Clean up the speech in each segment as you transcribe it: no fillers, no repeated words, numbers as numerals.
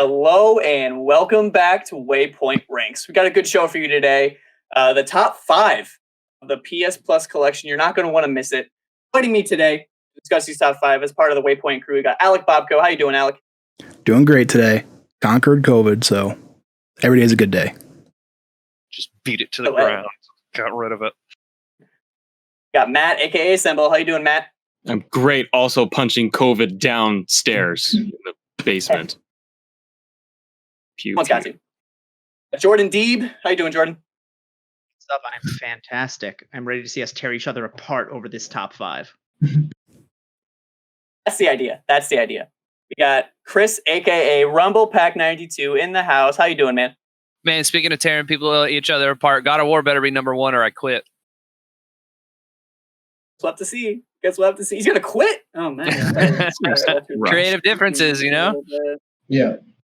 Hello and welcome back to WayPoint Ranks. We got a good show for you today. The top 5 of the PS Plus collection. You're not going to want to miss it. Joining me today to discuss these top 5 as part of the WayPoint crew, we got Alec Bobko. How you doing, Alec? Doing great today. Conquered COVID, so every day is a good day. Just beat it to the ground. Got rid of it. Got Matt, aka Assemble. How you doing, Matt? I'm great. Also punching COVID downstairs in the basement. Someone's got to. Jordan Deeb. How you doing, Jordan? What's up? I'm fantastic. I'm ready to see us tear each other apart over this top 5. That's the idea. We got Chris, aka Rumble Pack 92, in the house. How you doing, man? Man, speaking of tearing each other apart, God of War better be number 1 or I quit. We'll have to see. Guess we'll have to see. He's gonna quit. Oh man. Creative differences, you know? Yeah.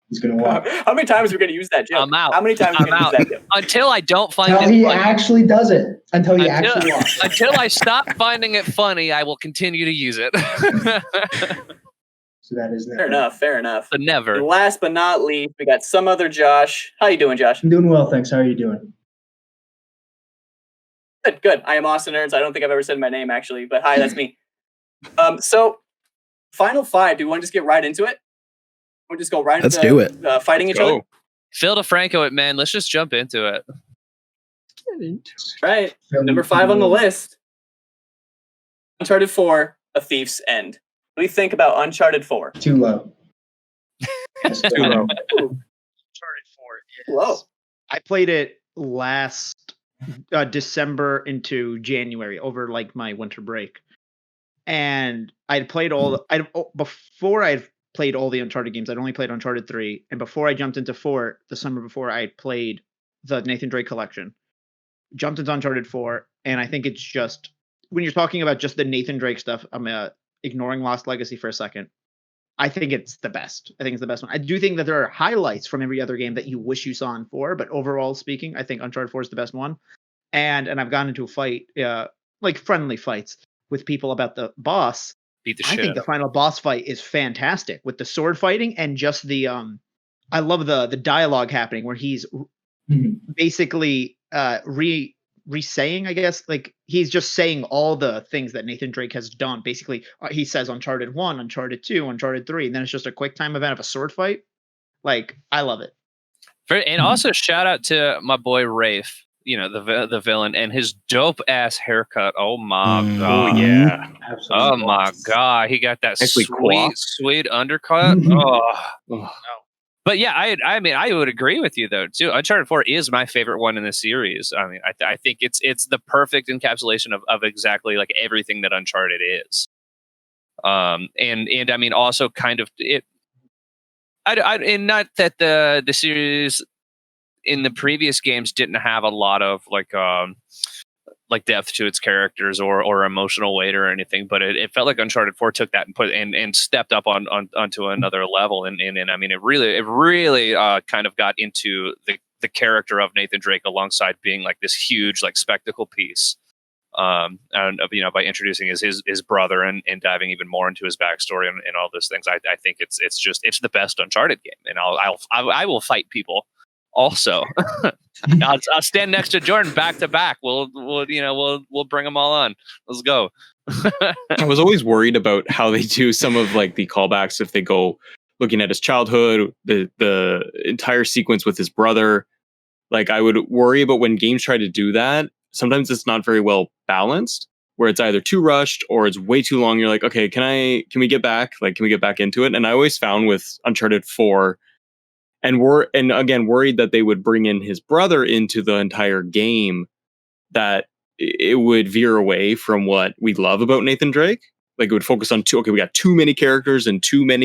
He's gonna walk. How many times are we gonna use that joke? I'm out. How many times are we gonna use that joke? Until I don't find Until it he funny. actually does it. Until he actually walks. Until I stop finding it funny, I will continue to use it. So that is never. Fair enough. But never. And last but not least, we got some other Josh. How you doing, Josh? I'm doing well, thanks. How are you doing? Good. I am Austin Ernst. I don't think I've ever said my name actually, but hi, that's me. So final 5. Do you want to just get right into it? We'll just go right Let's into do it. Fighting each other. Phil DeFranco it, man. Let's just jump into it. Right. Number 5 on the list. Uncharted 4, A Thief's End. What do you think about Uncharted 4? Too low. That's too low. Uncharted 4 is... Low. I played it last December into January over like my winter break. And I'd played before I'd played all the Uncharted games. I'd only played Uncharted 3. And before I jumped into 4, the summer before, I played the Nathan Drake collection. Jumped into Uncharted 4. And I think it's just, when you're talking about just the Nathan Drake stuff, I'm ignoring Lost Legacy for a second. I think it's the best. I think it's the best one. I do think that there are highlights from every other game that you wish you saw in 4. But overall speaking, I think Uncharted 4 is the best one. And I've gotten into a fight, like friendly fights with people about the boss. Beat the I shit. think the final boss fight is fantastic with the sword fighting and just the I love the dialogue happening where he's basically re-saying, I guess, like he's just saying all the things that Nathan Drake has done. Basically, he says Uncharted 1, Uncharted 2, Uncharted 3, and then it's just a quick time event of a sword fight. Like, I love it. And also shout out to my boy Rafe, you know, the villain, and his dope ass haircut. Oh my god! Oh yeah. Absolutely. Oh my god! He got that Actually, sweet undercut. Oh. But yeah, I mean, I would agree with you though too. Uncharted 4 is my favorite one in the series. I mean, I think it's the perfect encapsulation of exactly like everything that Uncharted is. And I mean, also kind of it. And not that the series in the previous games didn't have a lot of like depth to its characters or emotional weight or anything, but it felt like Uncharted 4 took that and put and stepped up onto another level. And I mean, it really kind of got into the character of Nathan Drake alongside being like this huge like spectacle piece. And you know, by introducing his brother and diving even more into his backstory and all those things, I think it's the best Uncharted game, and I will fight people. Also, I'll stand next to Jordan back to back. We'll bring them all on. Let's go. I was always worried about how they do some of like the callbacks if they go looking at his childhood, the entire sequence with his brother. Like I would worry about when games try to do that. Sometimes it's not very well balanced, where it's either too rushed or it's way too long. You're like, okay, can we get back? Like, can we get back into it? And I always found with Uncharted 4. And again, worried that they would bring in his brother into the entire game, that it would veer away from what we love about Nathan Drake. Like it would focus on we got too many characters and too much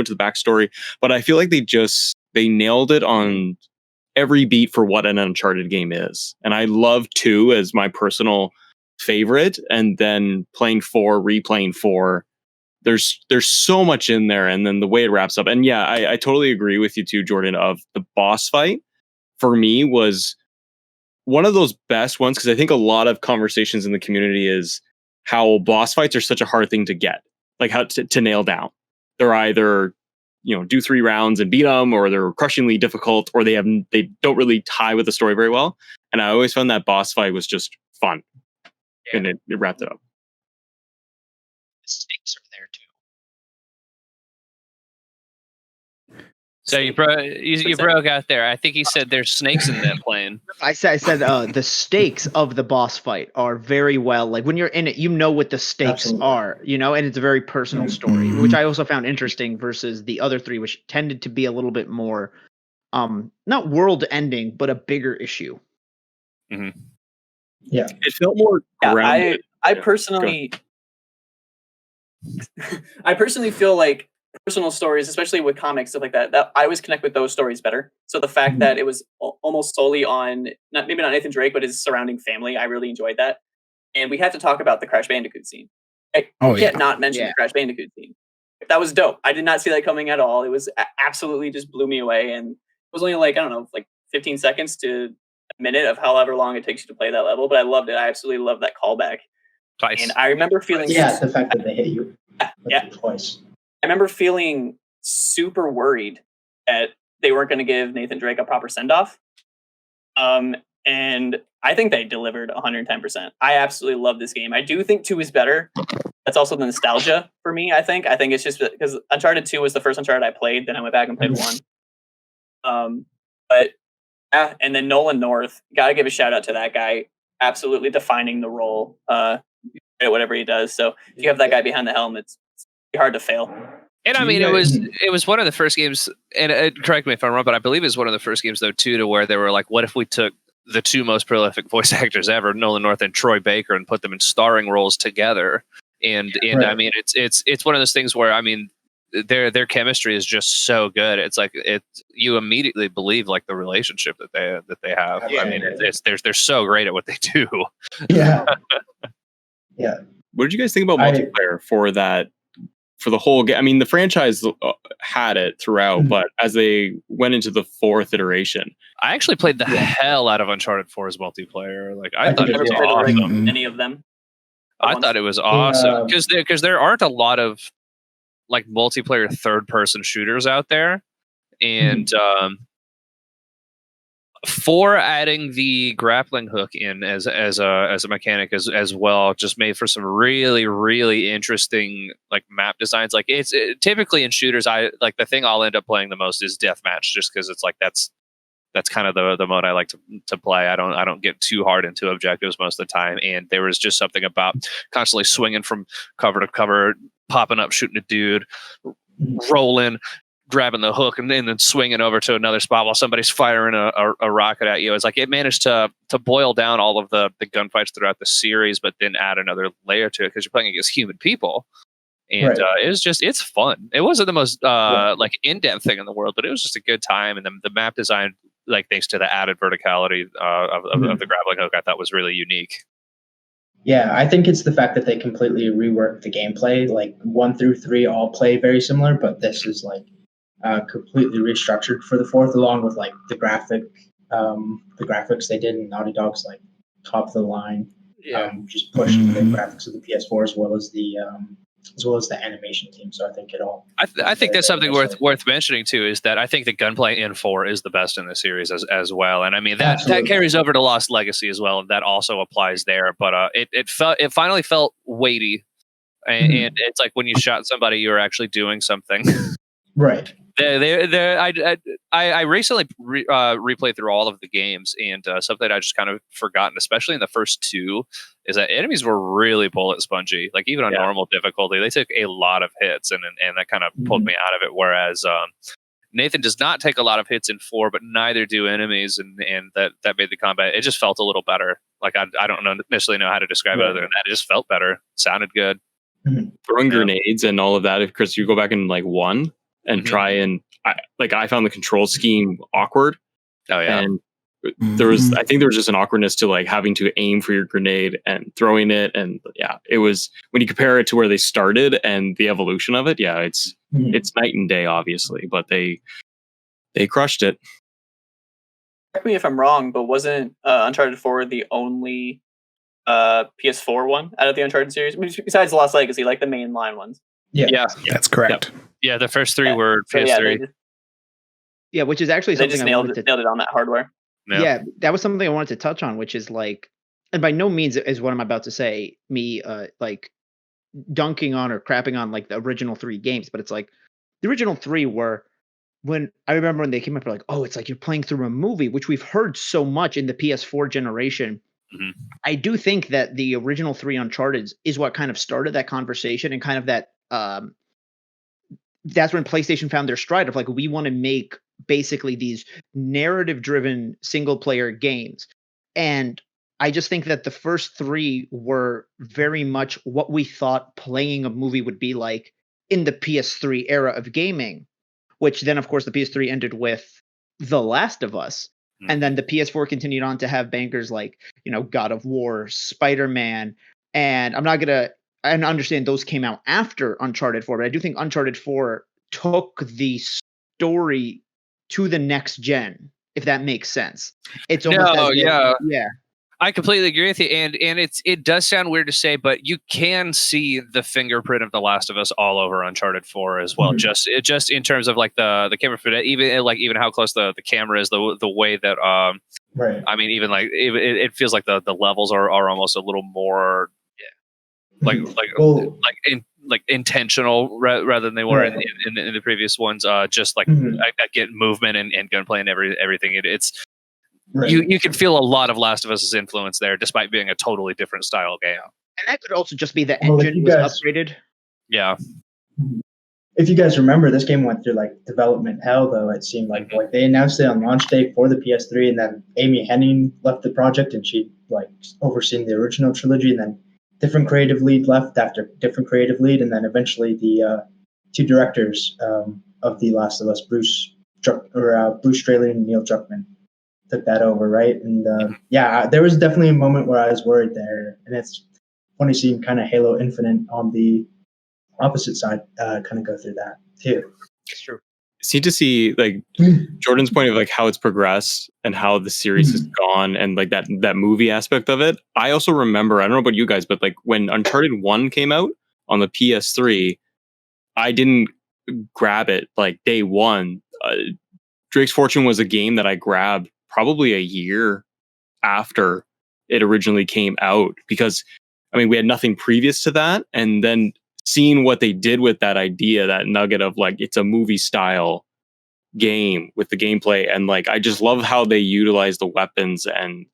of the backstory. But I feel like they nailed it on every beat for what an Uncharted game is. And I love 2 as my personal favorite. And then replaying 4. There's so much in there, and then the way it wraps up. And yeah, I totally agree with you too, Jordan, of the boss fight for me was one of those best ones, because I think a lot of conversations in the community is how boss fights are such a hard thing to get, like how to nail down. They're either do 3 rounds and beat them, or they're crushingly difficult, or they don't really tie with the story very well. And I always found that boss fight was just fun, and it wrapped it up. The stakes are there too. So you broke out there. I think he said there's snakes in that plane. I said the stakes of the boss fight are very well, like when you're in it, you know what the stakes are, and it's a very personal story, which I also found interesting versus the other 3, which tended to be a little bit more, not world ending, but a bigger issue. Mm-hmm. Yeah, it felt more grounded. I personally feel like personal stories, especially with comics, stuff like that I always connect with those stories better. So the fact that it was almost solely on maybe not Nathan Drake, but his surrounding family, I really enjoyed that. And we have to talk about the Crash Bandicoot scene. I can't not mention the Crash Bandicoot scene. That was dope. I did not see that coming at all. It was absolutely just blew me away, and it was only like 15 seconds to a minute of however long it takes you to play that level. But I loved it. I absolutely loved that callback. Twice. And I remember feeling the fact that they hit you twice. I remember feeling super worried that they weren't going to give Nathan Drake a proper send-off. And I think they delivered 110%. I absolutely love this game. I do think 2 is better. That's also the nostalgia for me, I think. I think it's just because Uncharted 2 was the first Uncharted I played, then I went back and played 1. And then Nolan North, got to give a shout out to that guy. Absolutely defining the role, whatever he does. So if you have that guy behind the helm, it's hard to fail. And I mean, it was one of the first games, and correct me if I'm wrong, but I believe it was one of the first games though too, to where they were like, what if we took the 2 most prolific voice actors ever, Nolan North and Troy Baker, and put them in starring roles together? And I mean, it's one of those things where, I mean, their chemistry is just so good. It's like you immediately believe like the relationship that they have. Yeah, I mean, they're so great at what they do. Yeah. Yeah. What did you guys think about multiplayer for that? For the whole game? I mean, the franchise had it throughout, but as they went into the 4th iteration, I actually played the hell out of Uncharted 4's multiplayer. Like I thought it was never awesome. Any of them. I thought it was awesome because there aren't a lot of like multiplayer 3rd-person shooters out there, and 4 adding the grappling hook in as a mechanic as well just made for some really, really interesting like map designs. Like it's typically in shooters, I like the thing I'll end up playing the most is deathmatch, just because it's like that's kind of the mode I like to play. I don't get too hard into objectives most of the time, and there was just something about constantly swinging from cover to cover, popping up, shooting a dude, rolling, grabbing the hook, and then swinging over to another spot while somebody's firing a rocket at you. It's like it managed to boil down all of the gunfights throughout the series, but then add another layer to it because you're playing against human people. And it's fun. It wasn't the most like in-depth thing in the world, but it was just a good time. And the map design, like thanks to the added verticality of the grappling hook, I thought was really unique. Yeah, I think it's the fact that they completely reworked the gameplay. Like 1 through 3 all play very similar, but this is like completely restructured for the 4th, along with like the graphics they did in Naughty Dog's like top of the line. Just pushing the graphics of the PS4 as well as the animation team. So I think it all. I think that's something worth mentioning too, is that I think the gunplay in 4 is the best in the series as well, and I mean that carries over to Lost Legacy as well, and that also applies there. But it finally felt weighty, and it's like when you shot somebody, you were actually doing something. Right. I recently replayed through all of the games, and something I just kind of forgotten, especially in the first 2, is that enemies were really bullet spongy. Like even on normal difficulty, they took a lot of hits, and that kind of pulled me out of it. Whereas Nathan does not take a lot of hits in 4, but neither do enemies, and that made the combat. It just felt a little better. Like I don't necessarily know how to describe it other than that. It just felt better. Sounded good. Throwing grenades and all of that. If Chris, you go back in like 1. And try and I found the control scheme awkward. Oh yeah. And I think there was just an awkwardness to like having to aim for your grenade and throwing it. And it was, when you compare it to where they started and the evolution of it, it's night and day, obviously, but they crushed it. Correct me if I'm wrong, but wasn't Uncharted 4 the only PS4 one out of the Uncharted series, besides Lost Legacy, like the mainline ones? Yeah, that's correct. Yep. Yeah, the first three Yeah. were So, PS3. Yeah, which is actually they something just I wanted to. nailed it on that hardware. Yeah, that was something I wanted to touch on, which is like, and by no means is what I'm about to say me like dunking on or crapping on like the original 3 games, but it's like the original 3 were when I remember when they came up, like, oh, it's like you're playing through a movie, which we've heard so much in the PS4 generation. Mhm. I do think that the original 3 Uncharted is what kind of started that conversation and kind of that that's when PlayStation found their stride of like, we want to make basically these narrative driven single player games. And I just think that the first 3 were very much what we thought playing a movie would be like in the PS3 era of gaming, which then, of course, the PS3 ended with The Last of Us. And then the PS4 continued on to have bangers like, God of War, Spider-Man. And I'm not going to, I understand those came out after Uncharted 4, but I do think Uncharted 4 took the story to the next gen, if that makes sense. It's almost No, yeah. yeah. I completely agree with you, and it does sound weird to say, but you can see the fingerprint of The Last of Us all over Uncharted 4 as well. Mhm. Just in terms of like the camera footage, even how close the camera is, the way that Right. I mean, even like it feels like the levels are almost a little more like Well, intentional rather than they were right. in the previous ones. Just like Mhm. I get movement and gunplay and everything. It's Right. you can feel a lot of Last of Us's influence there, despite being a totally different style game. And that could also just be the Well, if engine you was guys- upgraded. Yeah, If you guys remember, this game went through like development hell, though. It seemed like they announced it on launch day for the PS3, and then Amy Hennig left the project, and she like overseen the original trilogy, and then different creative lead left after different creative lead, and then eventually the 2 directors of The Last of Us, Bruce Straley and Neil Druckmann, took that over, right? And yeah, there was definitely a moment where I was worried there, and it's funny seeing kind of Halo Infinite on the opposite side kind of go through that too. It's true. Seem to see like Jordan's point of like how it's progressed and how the series has gone and like that movie aspect of it. I also remember, I don't know about you guys, but like when Uncharted 1 came out on the PS3, I didn't grab it like day one. Drake's Fortune was a game that I grabbed probably a year after it originally came out because I mean we had nothing previous to that, and then seeing what they did with that idea, that nugget of like it's a movie style game with the gameplay, and like I just love how they utilized the weapons and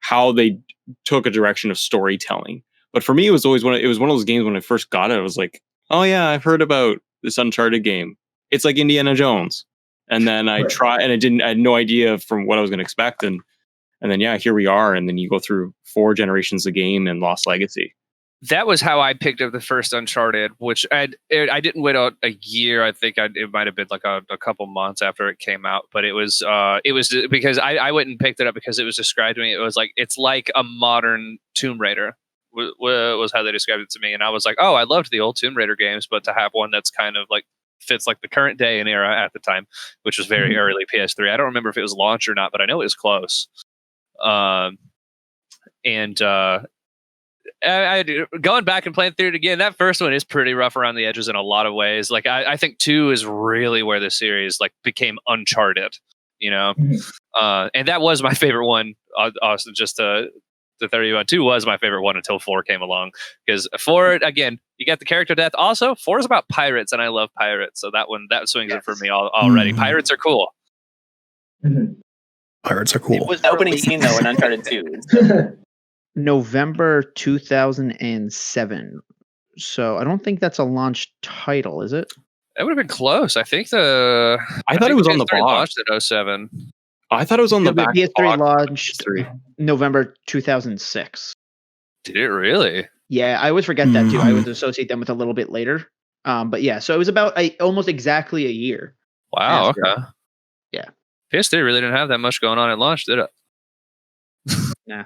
how they took a direction of storytelling. But for me, it was always one of those games when I first got it. I was like, oh yeah, I've heard about this Uncharted game. It's like Indiana Jones. And then I tried, and I had no idea from what I was going to expect, and then yeah, here we are. And then you go through 4 generations of game and Lost Legacy. that was how I picked up the first Uncharted, which I didn't wait a year. I think it might have been like a couple months after it came out, but it was because I went and picked it up because it was described to me. It was like it's like a modern Tomb Raider was how they described it to me, and I was like, oh, I loved the old Tomb Raider games, but to have one that's kind of like fits like the current day and era at the time, which was very early PS3. I don't remember if it was launched or not, but I know it was close. I going back and playing through it again, that first one is pretty rough around the edges in a lot of ways. Like I think 2 is really where the series like became Uncharted, and that was my favorite one. Also, just to 31, 2 was my favorite one until 4 came along, because 4 again, you got the character death. Also, 4 is about pirates, and I love pirates, so that swings it for me already. Pirates are cool. Pirates are cool. It was The opening released scene though in Uncharted 2. November 2007. So I don't think that's a launch title, is it? That would have been close. I think I thought it was on the PS3 box. launched at 07. I thought it was on the back. PS3 box. launched PS3. November 2006. Did it really? Yeah, I always forget that too. I would associate them with a little bit later. But yeah, so it was about almost exactly a year. Wow. After. Okay. Yeah. PS3 really didn't have that much going on at launch, did it? Nah.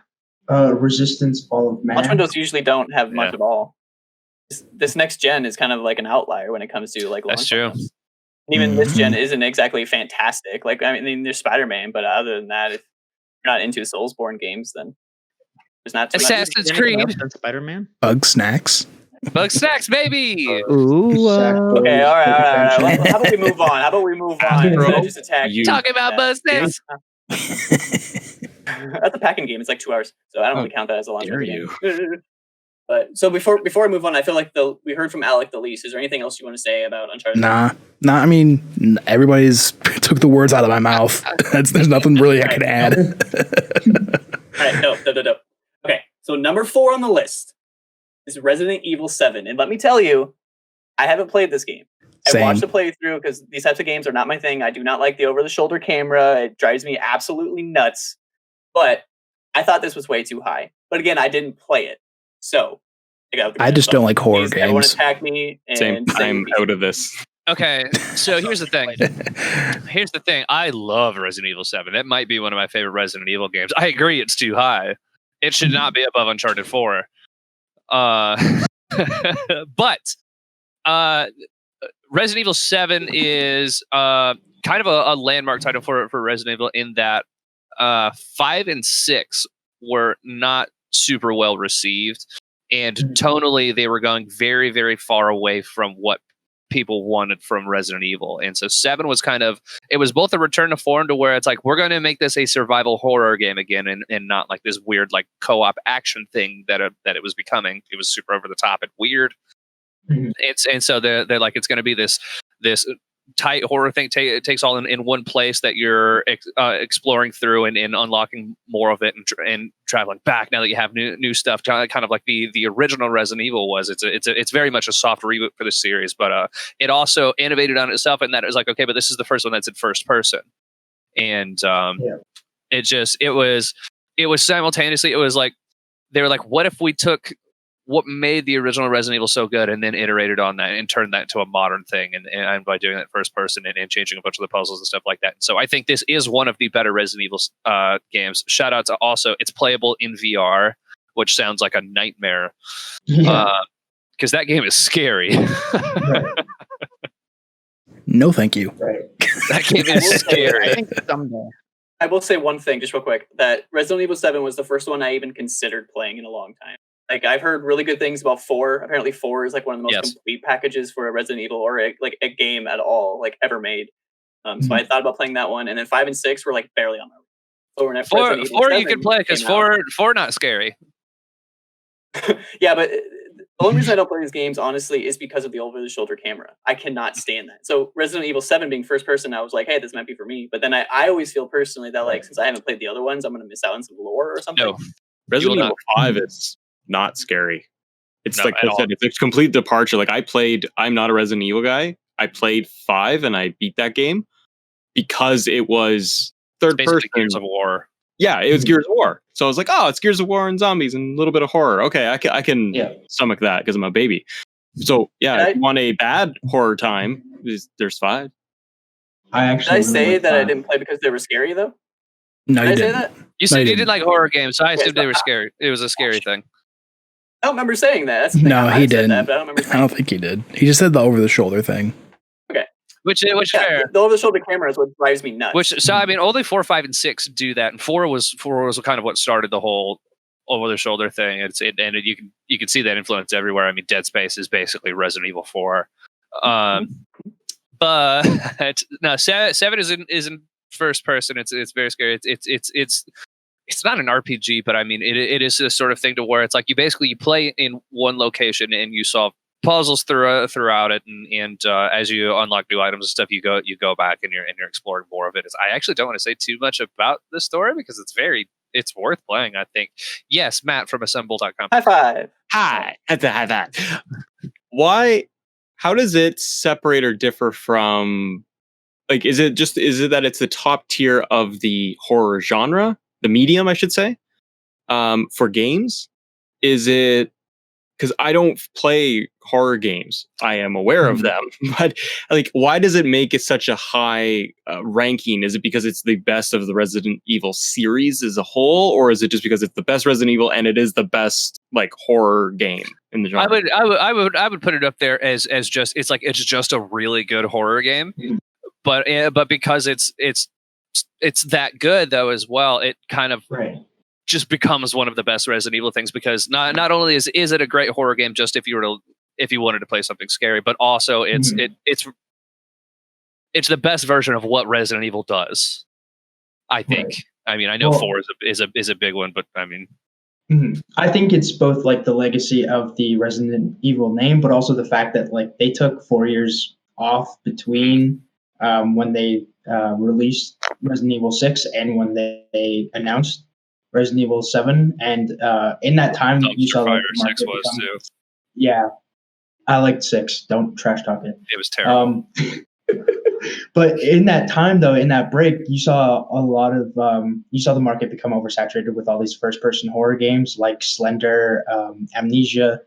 Resistance, Fall of Man. Launch windows usually don't have much Yeah. at all. This next gen is kind of like an outliir when it comes to like launch That's true. windows. And even this gen isn't exactly fantastic. Like I mean, there's Spider-Man, but other than that, if you're not into Soulsborne games, then there's not too much. Assassin's Creed. Spider-Man. Bug snacks. Bug snacks, baby. Ooh, Okay, all right. Well, how about we move on? Instead of just attack? Talking about bug snacks. That's a packing game. It's like 2 hours, so I don't really count that as a launch dare game. But so before I move on, I feel like we heard from Alec the least. Is there anything else you want to say about Uncharted? Nah. I mean, everybody's took the words out of my mouth. There's nothing really I could add. All right, no. Okay, so number 4 on the list is Resident Evil 7, and let me tell you, I haven't played this game. I watched the playthrough because these types of games are not my thing. I do not like the over-the-shoulder camera. It drives me absolutely nuts. But I thought this was way too high. But again, I didn't play it. So I just don't like horror games. Everyone attack me. And I'm out of this. Okay, so here's the thing. I love Resident Evil 7. It might be one of my favorite Resident Evil games. I agree it's too high. It should not be above Uncharted 4. But Resident Evil 7 is kind of a landmark title for Resident Evil in that 5 and 6 were not super well received, and tonally they were going very, very far away from what people wanted from Resident Evil. And so 7 was it was both a return to form to where it's like, we're going to make this a survival horror game again, and not like this weird like co-op action thing that it was becoming. It was super over the top and weird. And so they're like, it's going to be this tight horror thing. It takes all in one place that you're exploring through and unlocking more of it and traveling back now that you have new stuff, kind of like the original Resident Evil was. It's very much a soft reboot for the series, but it also innovated on itself in that it was like, okay, but this is the first one that's in first person, and it was simultaneously, it was like they were like, what if we took what made the original Resident Evil so good and then iterated on that and turned that into a modern thing, and by doing that first person and changing a bunch of the puzzles and stuff like that. So I think this is one of the better Resident Evil games. Shout out to also, it's playable in VR, which sounds like a nightmare because that game is scary. No, thank you. Right. That game is scary. I think someday. I will say one thing just real quick, that Resident Evil 7 was the first one I even considered playing in a long time. Like, I've heard really good things about 4. Apparently 4 is like one of the most complete packages for a Resident Evil or a game at all, like ever made. So I thought about playing that one, and then 5 and 6 were like barely on my list. So we're at 4 you can play because 4 not scary. Yeah, but the only reason I don't play these games, honestly, is because of the over-the-shoulder camera. I cannot stand that. So Resident Evil 7 being first person, I was like, hey, this might be for me. But then I always feel personally that, like, since I haven't played the other ones, I'm going to miss out on some lore or something. No. Resident Evil 5 is not scary. It's like I said, it's a complete departure. Like, I'm not a Resident Evil guy. I played 5 and I beat that game because it was third person. Gears of War. Yeah, it was Gears of War. So I was like, oh, it's Gears of War and zombies and a little bit of horror. Okay, I can stomach that because I'm a baby. So yeah, if you want a bad horror time, there's 5. Did I say that I didn't play because they were scary though? No, Did you I say didn't. that? You said you didn't like horror games, so I assumed they were scary. It was a scary thing. I don't remember saying that. That's the thing. No, he didn't. That, but I don't remember. I don't think he did. He just said the over-the-shoulder thing. Okay. Which fair. The over-the-shoulder camera is what drives me nuts. So I mean, only 4, 5, and 6 do that, and 4 was kind of what started the whole over-the-shoulder thing. And you can see that influence everywhere. I mean, Dead Space is basically Resident Evil 4. But no, 7 is in first person. It's very scary. It's not an RPG, but I mean, it is this sort of thing to where it's like you play in one location and you solve puzzles throughout it, and as you unlock new items and stuff, you go back and you're exploring more of it. I actually don't want to say too much about the story because it's worth playing, I think. Yes, Matt from assemble.com. High five. Hi. That's a high five. Why? How does it separate or differ from, like, is it that it's the top tier of the horror genre, the medium, I should say, for games? Is it, because I don't play horror games, I am aware of them, but like, why does it make it such a high ranking? Is it because it's the best of the Resident Evil series as a whole, or is it just because it's the best Resident Evil and it is the best like horror game in the genre? I would put it up there as just it's just a really good horror game, but because it's that good though as well, it kind of just becomes one of the best Resident Evil things, because not only is it a great horror game just if you wanted to play something scary, but also it's the best version of what Resident Evil does, I think. Right. I mean, I know Well, 4 is a big one, but I mean, I think it's both like the legacy of the Resident Evil name, but also the fact that like they took 4 years off between when they released Resident Evil 6 and when they announced Resident Evil 7, and in that time you saw Dumpster like Fire the 6 market was become, too. yeah, I liked 6. Don't trash talk it. It was terrible. But in that time, though, in that break, you saw a lot of you saw the market become oversaturated with all these first-person horror games like Slender, Amnesia,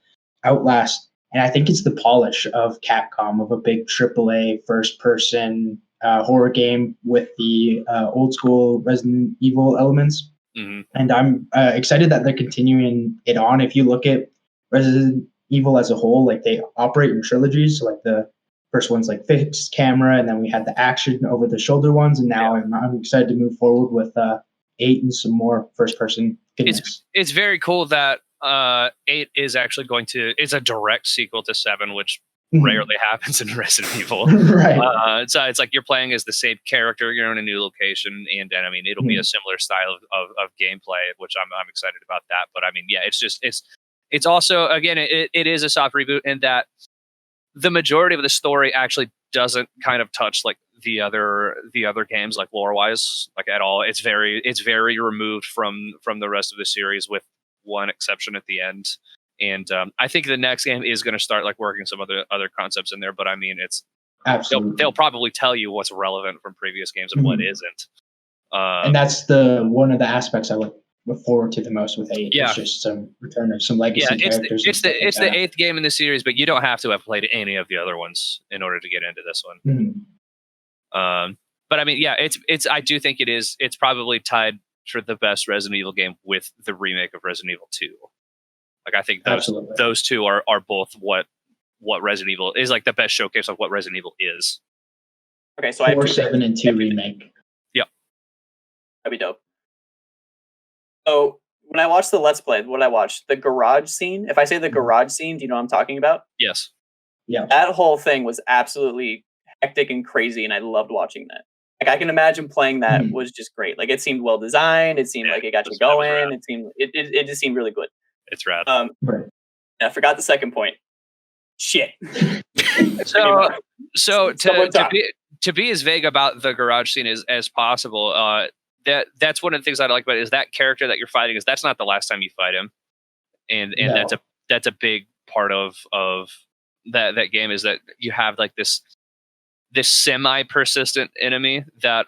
Outlast, and I think it's the polish of Capcom of a big AAA first-person horror game with the old school Resident Evil elements. Mhm. And I'm excited that they're continuing it on. If you look at Resident Evil as a whole, like they operate in trilogies. So like the first one's like fixed camera, and then we had the action over the shoulder ones, and now I'm excited to move forward with 8 and some more first person goodness. It's very cool that 8 is actually it's a direct sequel to 7, which rarely happens in Resident Evil. Right. So it's like you're playing as the same character, you're in a new location, and I mean it'll be a similar style of gameplay, which I'm excited about that. But I mean, yeah, it's also, again, it is a soft reboot in that the majority of the story actually doesn't kind of touch like the other games, like lore wise, like at all. It's very removed from the rest of the series, with one exception at the end. And I think the next game is going to start like working some other concepts in there. But I mean, it's Absolutely. they'll probably tell you what's relevant from previous games and what isn't. And that's one of the aspects I look forward to the most with 8. Yeah. It's just some return of some legacy characters. It's the 8th game in the series, but you don't have to have played any of the other ones in order to get into this one. But I mean, yeah, I do think it's probably tied for the best Resident Evil game with the remake of Resident Evil 2. Like I think those two are both what Resident Evil is, like the best showcase of what Resident Evil is. Okay, so 4, 7, and 2 remake. Yep. That'd be dope. So when I watched the Let's Play, what I watched, the garage scene. If I say the garage scene, do you know what I'm talking about? Yes. Yeah. That whole thing was absolutely hectic and crazy, and I loved watching that. Like I can imagine playing that was just great. Like it seemed well designed. It seemed like it got you going. It just seemed really good. It's rad. Right. I forgot the second point. Shit. So to be as vague about the garage scene as possible, that's one of the things I like about it, is that character that you're fighting that's not the last time you fight him, and that's a big part of that game, is that you have like this semi-persistent enemy that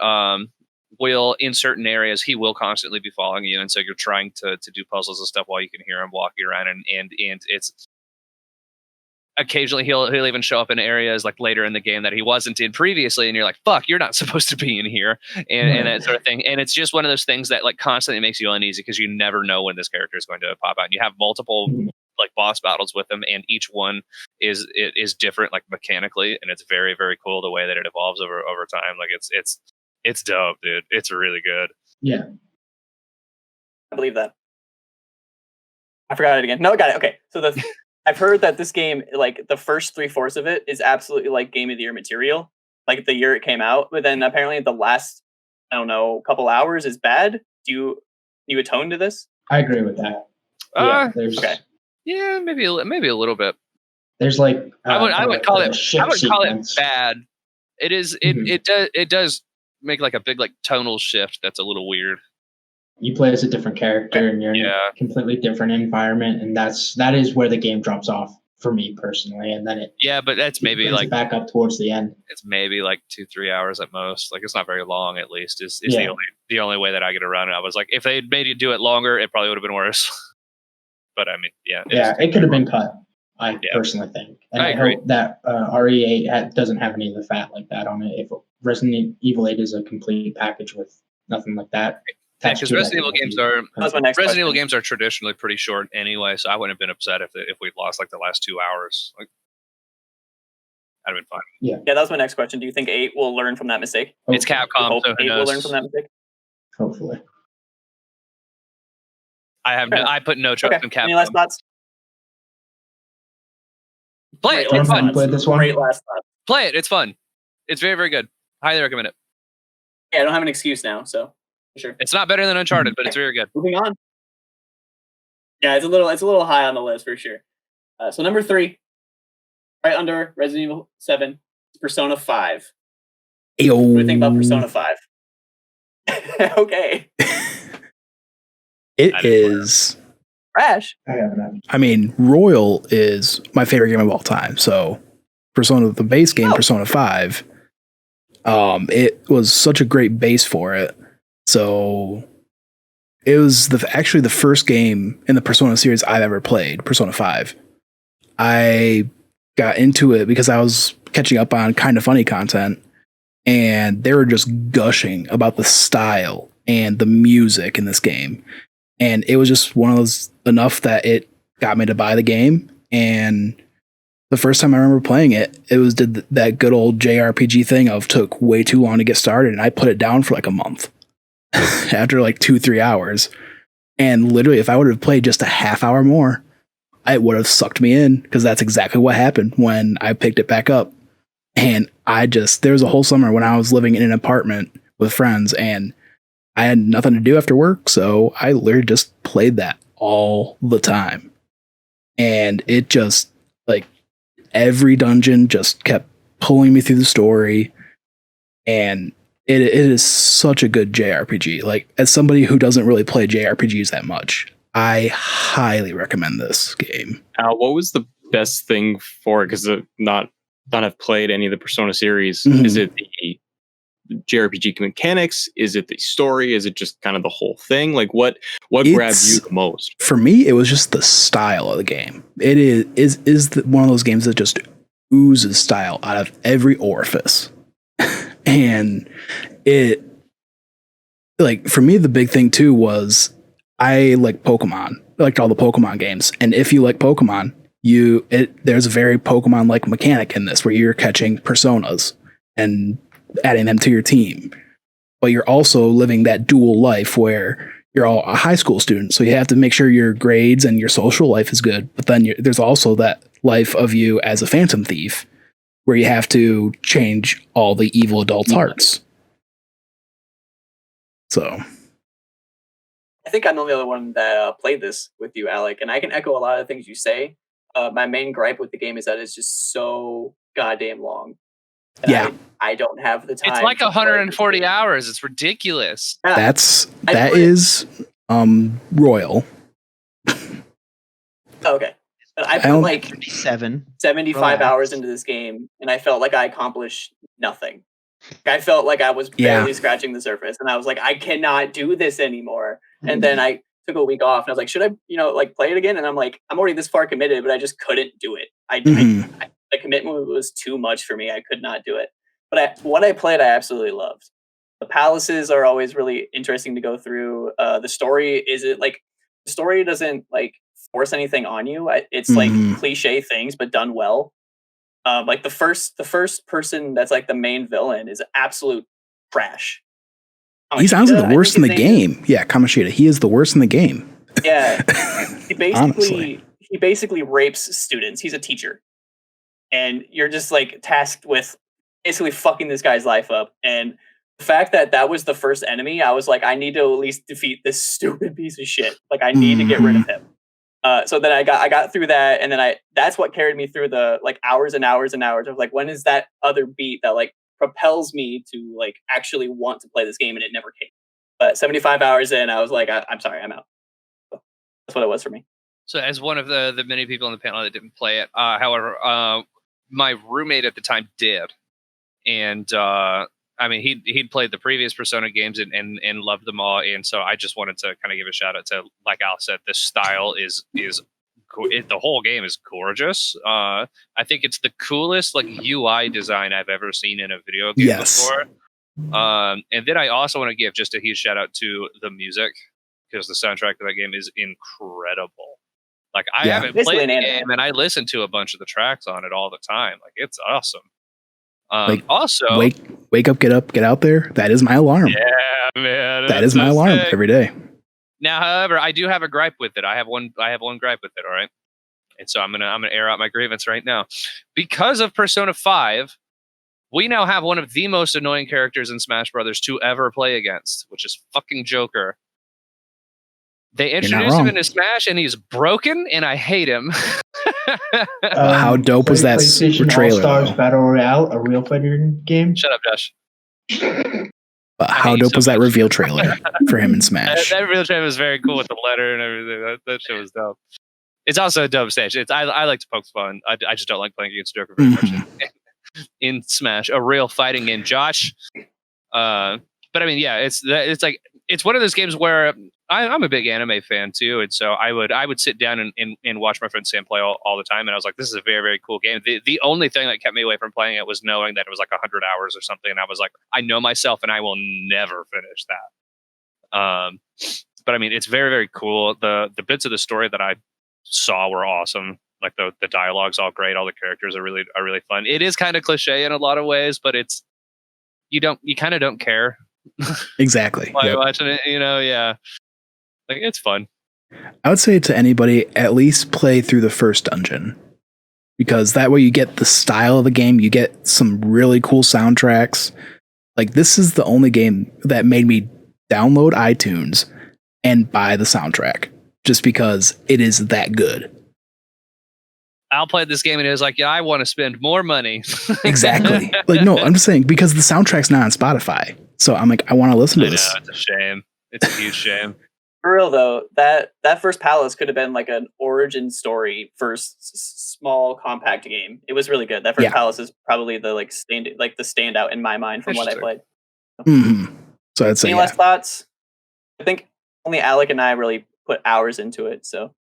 will, in certain areas, he will constantly be following you, and so you're trying to do puzzles and stuff while you can hear him walking around, and it's occasionally he'll even show up in areas like later in the game that he wasn't in previously, and you're like, fuck, you're not supposed to be in here, and that sort of thing. And it's just one of those things that like constantly makes you uneasy, because you never know when this character is going to pop out, and you have multiple like boss battles with them, and each one is different, like mechanically, and it's very, very cool the way that it evolves over time. Like it's dope, dude. It's really good. Yeah. I believe that. I forgot it again. No, I got it. Okay. So I've heard that this game, like the first 3/4 of it is absolutely like game of the year material, like the year it came out. But then apparently the last, I don't know, couple hours is bad. Do you atone to this? I agree with that. Yeah, maybe a little bit. There's like I would call it bad. It is it does make like a big like tonal shift that's a little weird. You play as a different character, and you're in a completely different environment, and that is where the game drops off for me personally. And then but that's maybe like back up towards the end. It's maybe like 2-3 hours at most. Like it's not very long. At least is the only way that I get around it. I was like, if they had made you do it longer, it probably would have been worse. But I mean, it could have been cut. I personally think, and I agree. hope that RE8 doesn't have any of the fat like that on it. If Resident Evil 8 is a complete package with nothing like that. Because Resident Evil games are traditionally pretty short anyway, so I wouldn't have been upset if we lost like the last 2 hours. Like, I'd have been fine. Yeah, that was my next question. Do you think 8 will learn from that mistake? Hopefully. It's Capcom, so 8 will learn from that mistake. Hopefully. I put no trust Okay. in Capcom. Any last thoughts? Play it. Great It's last fun. You played this one? Great last thought. Play it. It's fun. It's very, very good. Highly recommend it. Yeah, I don't have an excuse now, so for sure. It's not better than Uncharted, but it's very good. Moving on. Yeah, it's a little high on the list for sure. So number 3, right under Resident Evil 7, Persona 5. Ayo. What do you think about Persona 5? Okay. It is. Crash. I haven't. I mean, Royal is my favorite game of all time. So, Persona, the base game, Persona 5, it was such a great base for it. So, it was actually the first game in the Persona series I've ever played, Persona 5. I got into it because I was catching up on Kind of Funny content, and they were just gushing about the style and the music in this game. And it was just one of those enough that it got me to buy the game. And the first time I remember playing it, it was did that good old JRPG thing of took way too long to get started, and I put it down for like a month after like 2-3 hours. And literally, if I would have played just a half hour more, it would have sucked me in, because that's exactly what happened when I picked it back up. And there was a whole summer when I was living in an apartment with friends, and I had nothing to do after work, so I literally just played that all the time. And it just, like, every dungeon just kept pulling me through the story, and it is such a good JRPG. Like, as somebody who doesn't really play JRPGs that much, I highly recommend this game. What was the best thing for it? Because not have played any of the Persona series. Mhm. Is it the JRPG mechanics? Is it the story? Is it just kind of the whole thing? Like what grabbed you the most? For me, it was just the style of the game. It is one of those games that just oozes style out of every orifice. And it, like, for me, the big thing too was I like Pokemon. I liked all the Pokemon games. And if you like Pokemon, there's a very Pokemon-like mechanic in this where you're catching personas and adding them to your team. But you're also living that dual life where you're all a high school student, so you have to make sure your grades and your social life is good. But then there's also that life of you as a phantom thief, where you have to change all the evil adults' hearts. So, I think I'm the only other one that played this with you, Alec, and I can echo a lot of the things you say. My main gripe with the game is that it's just so goddamn long. And yeah, I don't have the time. It's like 140 hours. It's ridiculous. Yeah. that is Royal. Okay. But I put like 57. 75 hours into this game, and I felt like I accomplished nothing. I felt like I was barely scratching the surface, and I was like, I cannot do this anymore. And then I took a week off, and I was like, should I, like play it again? And I'm like, I'm already this far committed, but I just couldn't do it. The commitment was too much for me. I could not do it. But what I played, I absolutely loved. The palaces are always really interesting to go through. The story the story doesn't like force anything on you. It's like cliche things, but done well. Like the first person that's like the main villain is absolute trash. He sounds like the worst in the game. Yeah, Kamoshida. He is the worst in the game. Yeah, he basically rapes students. He's a teacher, and you're just like tasked with basically fucking this guy's life up. And the fact that was the first enemy, I was like, I need to at least defeat this stupid piece of shit. Like, I need to get rid of him. So then I got through that, and then that's what carried me through the like hours and hours and hours of like, when is that other beat that like propels me to like actually want to play this game, and it never came. But 75 hours in, I was like, I'm sorry, I'm out. So that's what it was for me. So as one of the many people on the panel that didn't play it, however, my roommate at the time did, and I mean he'd played the previous Persona games and loved them all, and so I just wanted to kind of give a shout out to, like Al said, the style is the whole game is gorgeous. I think it's the coolest like UI design I've ever seen in a video game before. And then I also want to give just a huge shout out to the music, because the soundtrack of that game is incredible. Like, I haven't played the game, and I listen to a bunch of the tracks on it all the time. Like, it's awesome. Also, wake up, get up, get out there. That is my alarm. Yeah, man. That is my alarm every day. Now, however, I do have a gripe with it. I have one gripe with it. All right, and so I'm gonna air out my grievance right now. Because of Persona 5, we now have one of the most annoying characters in Smash Brothers to ever play against, which is fucking Joker. They introduced him into Smash, and he's broken, and I hate him. How dope was that PlayStation trailer? All-Stars Battle Royale, a real fighting game? Shut up, Josh. How dope was that reveal trailer for him in Smash? That reveal trailer was very cool with the letter and everything. That shit was dope. It's also a dope stage. I like to poke fun. I just don't like playing against Joker very much in Smash, a real fighting game. Josh, but I mean, yeah, it's like it's one of those games where I'm a big anime fan too, and so I would sit down and watch my friend Sam play all the time, and I was like, this is a very, very cool game. The only thing that kept me away from playing it was knowing that it was like 100 hours or something, and I was like, I know myself, and I will never finish that. But I mean, it's very, very cool. The bits of the story that I saw were awesome. Like the dialogue's all great. All the characters are really fun. It is kind of cliche in a lot of ways, but it's you kind of don't care. Exactly. While you're watching it, yeah. Like it's fun. I would say to anybody, at least play through the first dungeon, because that way you get the style of the game. You get some really cool soundtracks. Like this is the only game that made me download iTunes and buy the soundtrack just because it is that good. Al played this game and it was like, yeah, I want to spend more money. Exactly. Like, no, I'm just saying because the soundtrack's not on Spotify. So I'm like, I want to listen to this. It's a shame. It's a huge shame. For real though, that first palace could have been like an origin story for small compact game. It was really good. That first palace is probably the standout in my mind from what I played. Mm-hmm. So I'd say any last thoughts? I think only Alec and I really put hours into it. So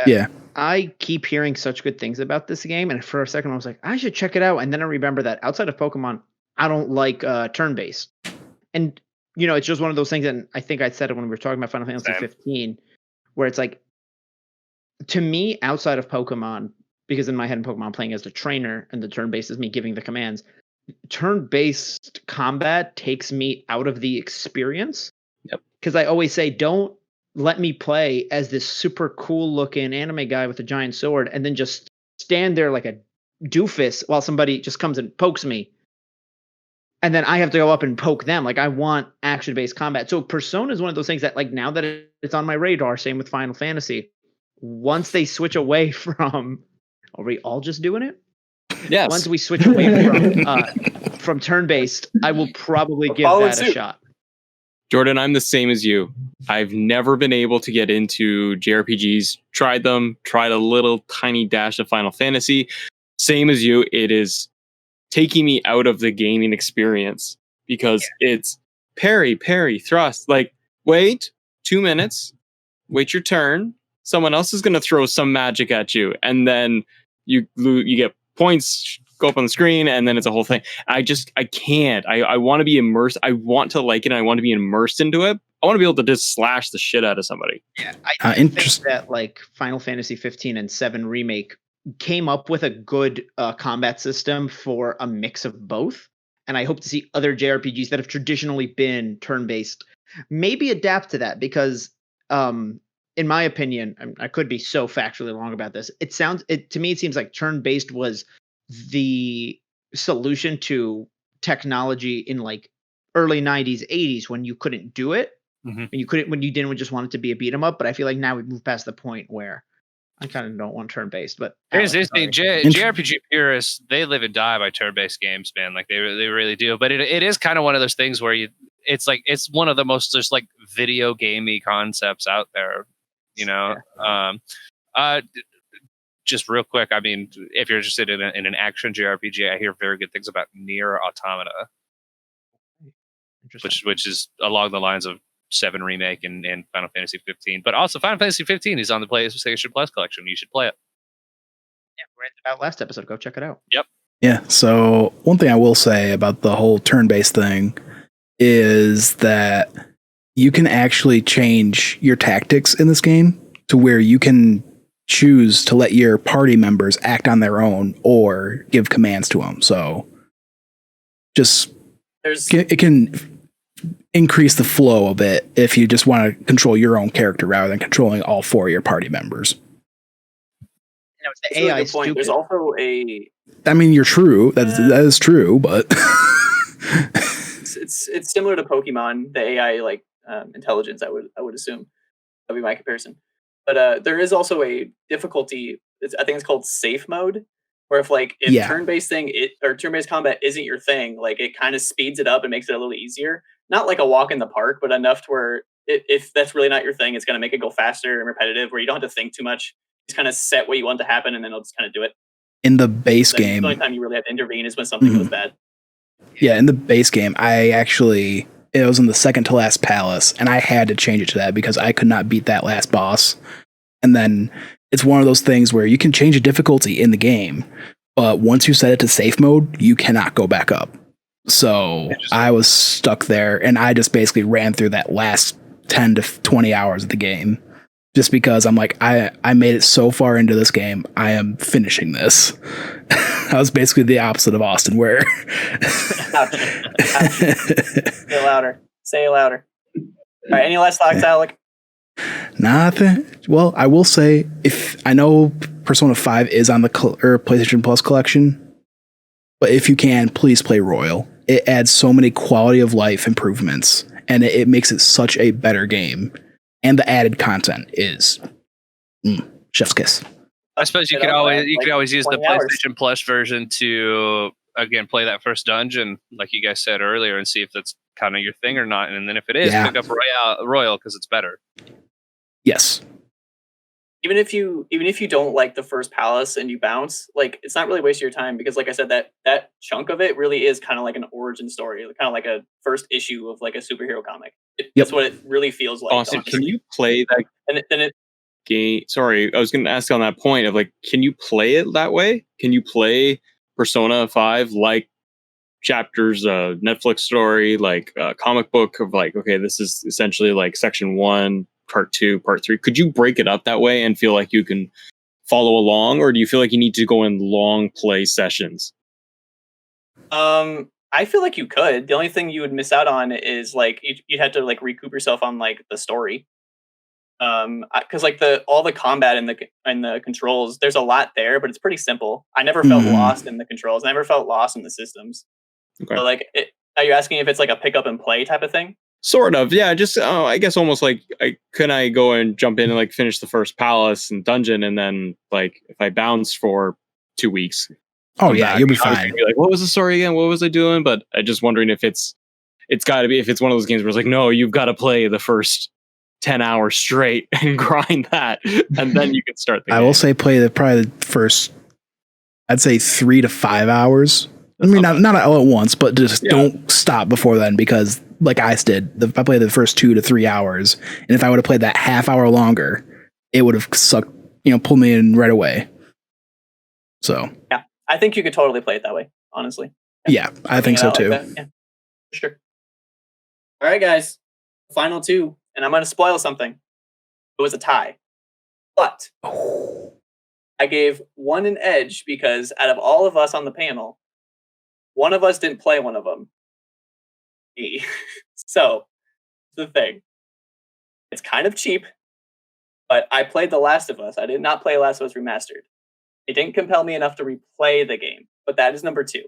yeah. I keep hearing such good things about this game, and for a second I was like, I should check it out. And then I remember that outside of Pokemon, I don't like turn-based. And it's just one of those things, and I think I said it when we were talking about Final Fantasy 15, where it's like, to me, outside of Pokemon, because in my head in Pokemon I'm playing as the trainer, and the turn-based is me giving the commands, turn-based combat takes me out of the experience. Yep. Because I always say, don't let me play as this super cool-looking anime guy with a giant sword, and then just stand there like a doofus while somebody just comes and pokes me. And then I have to go up and poke them. Like, I want action-based combat. So Persona is one of those things that, like, now that it's on my radar, same with Final Fantasy, once they switch away from, are we all just doing it? Yes. Once we switch away from turn-based, I will probably give that a shot. Jordan, I'm the same as you. I've never been able to get into JRPGs. Tried a little tiny dash of Final Fantasy. Same as you, it is taking me out of the gaming experience because it's parry, thrust. Like, wait 2 minutes, wait your turn. Someone else is going to throw some magic at you, and then you get points go up on the screen, and then it's a whole thing. I can't. I want to be immersed. I want to like it, and I want to be immersed into it. I want to be able to just slash the shit out of somebody. Yeah, I think that like Final Fantasy 15 and 7 Remake came up with a good combat system for a mix of both. And I hope to see other JRPGs that have traditionally been turn-based maybe adapt to that, because in my opinion, I could be so factually wrong about this. To me, it seems like turn-based was the solution to technology in like early 90s, 80s when you couldn't do it. Mm-hmm. When you didn't just want it to be a beat 'em up. But I feel like now we've moved past the point where I kind of don't want turn-based, but here's the thing: JRPG purists, they live and die by turn-based games, man. Like they really do. But it is kind of one of those things where it's one of the most just like video gamey concepts out there, Just real quick, I mean, if you're interested in an action JRPG, I hear very good things about Nier Automata, which is along the lines of 7 Remake and Final Fantasy 15. But also, Final Fantasy 15 is on the PlayStation Plus collection. You should play it. Yeah, we read about last episode. Go check it out. Yep. Yeah, so one thing I will say about the whole turn-based thing is that you can actually change your tactics in this game to where you can choose to let your party members act on their own or give commands to them. So just it can increase the flow a bit if you just want to control your own character rather than controlling all 4 of your party members. It's That's the a really AI good point. stupid. There's also a I mean, you're true. That is true, but it's similar to Pokemon, the AI intelligence. I would assume that'd be my comparison. But there is also a difficulty. I think it's called safe mode, where if Yeah. turn-based turn-based combat isn't your thing, like it kind of speeds it up and makes it a little easier. Not like a walk in the park, but enough to where if that's really not your thing, it's going to make it go faster and repetitive, where you don't have to think too much. Just kind of set what you want to happen, and then it'll just kind of do it. in the base Then game, the only time you really have to intervene is when something goes bad. yeah, in the base game, it was in the second to last palace, and I had to change it to that because I could not beat that last boss. And then it's one of those things where you can change the difficulty in the game, but once you set it to safe mode, you cannot go back up. So I was stuck there, and I just basically ran through that last 10 to 20 hours of the game just because I'm like, I made it so far into this game, I am finishing this. I was basically the opposite of Austin, where Say it louder. Say it louder. All right. Any last thoughts, Alec? nothing. Well, I will say, if I know Persona 5 is on the PlayStation Plus collection, but if you can, please play Royal. It adds so many quality of life improvements, and it makes it such a better game. And the added content is chef's kiss. I suppose you could always use the PlayStation Plus version to again play that first dungeon, like you guys said earlier, and see if that's kind of your thing or not. And then if it is, pick up Royal because it's better. Yes. Even if you don't like the first palace and you bounce, like it's not really wasting your time because, like I said, that chunk of it really is kind of like an origin story, kind of like a first issue of like a superhero comic. That's what it really feels like. Austin, can you play that game? Sorry, I was going to ask on that point of like, can you play it that way? Can you play Persona 5 like chapters, Netflix story, like a comic book of like, okay, this is essentially like section 1. Part 2, part 3. Could you break it up that way and feel like you can follow along, or do you feel like you need to go in long play sessions? I feel like you could. The only thing you would miss out on is like you'd have to like recoup yourself on like the story. Because like all the combat and the controls, there's a lot there, but it's pretty simple. I never felt lost in the controls. I never felt lost in the systems. Okay. So are you asking if it's like a pick up and play type of thing? Sort of, yeah. Just I guess almost like can I go and jump in and like finish the first palace and dungeon, and then like if I bounce for 2 weeks, oh yeah, you'll be fine. Be like, what was the story again? What was I doing? But I'm just wondering if it's got to be, if it's one of those games where it's like, no, you've got to play the first 10 hours straight and grind that, and then you can start the game. I will say probably the first, I'd say 3 to 5 hours. I mean, not all at once, but just don't stop before then, because like I did, I played the first 2 to 3 hours, and if I would have played that half hour longer, it would have sucked, pulled me in right away. So yeah, I think you could totally play it that way, honestly. Yeah, I think so too. Like yeah, for sure. All right, guys, final 2, and I'm going to spoil something. It was a tie, but I gave one an edge because out of all of us on the panel, one of us didn't play one of them. Me. So, the thing. It's kind of cheap, but I played The Last of Us. I did not play Last of Us Remastered. It didn't compel me enough to replay the game, but that is number 2,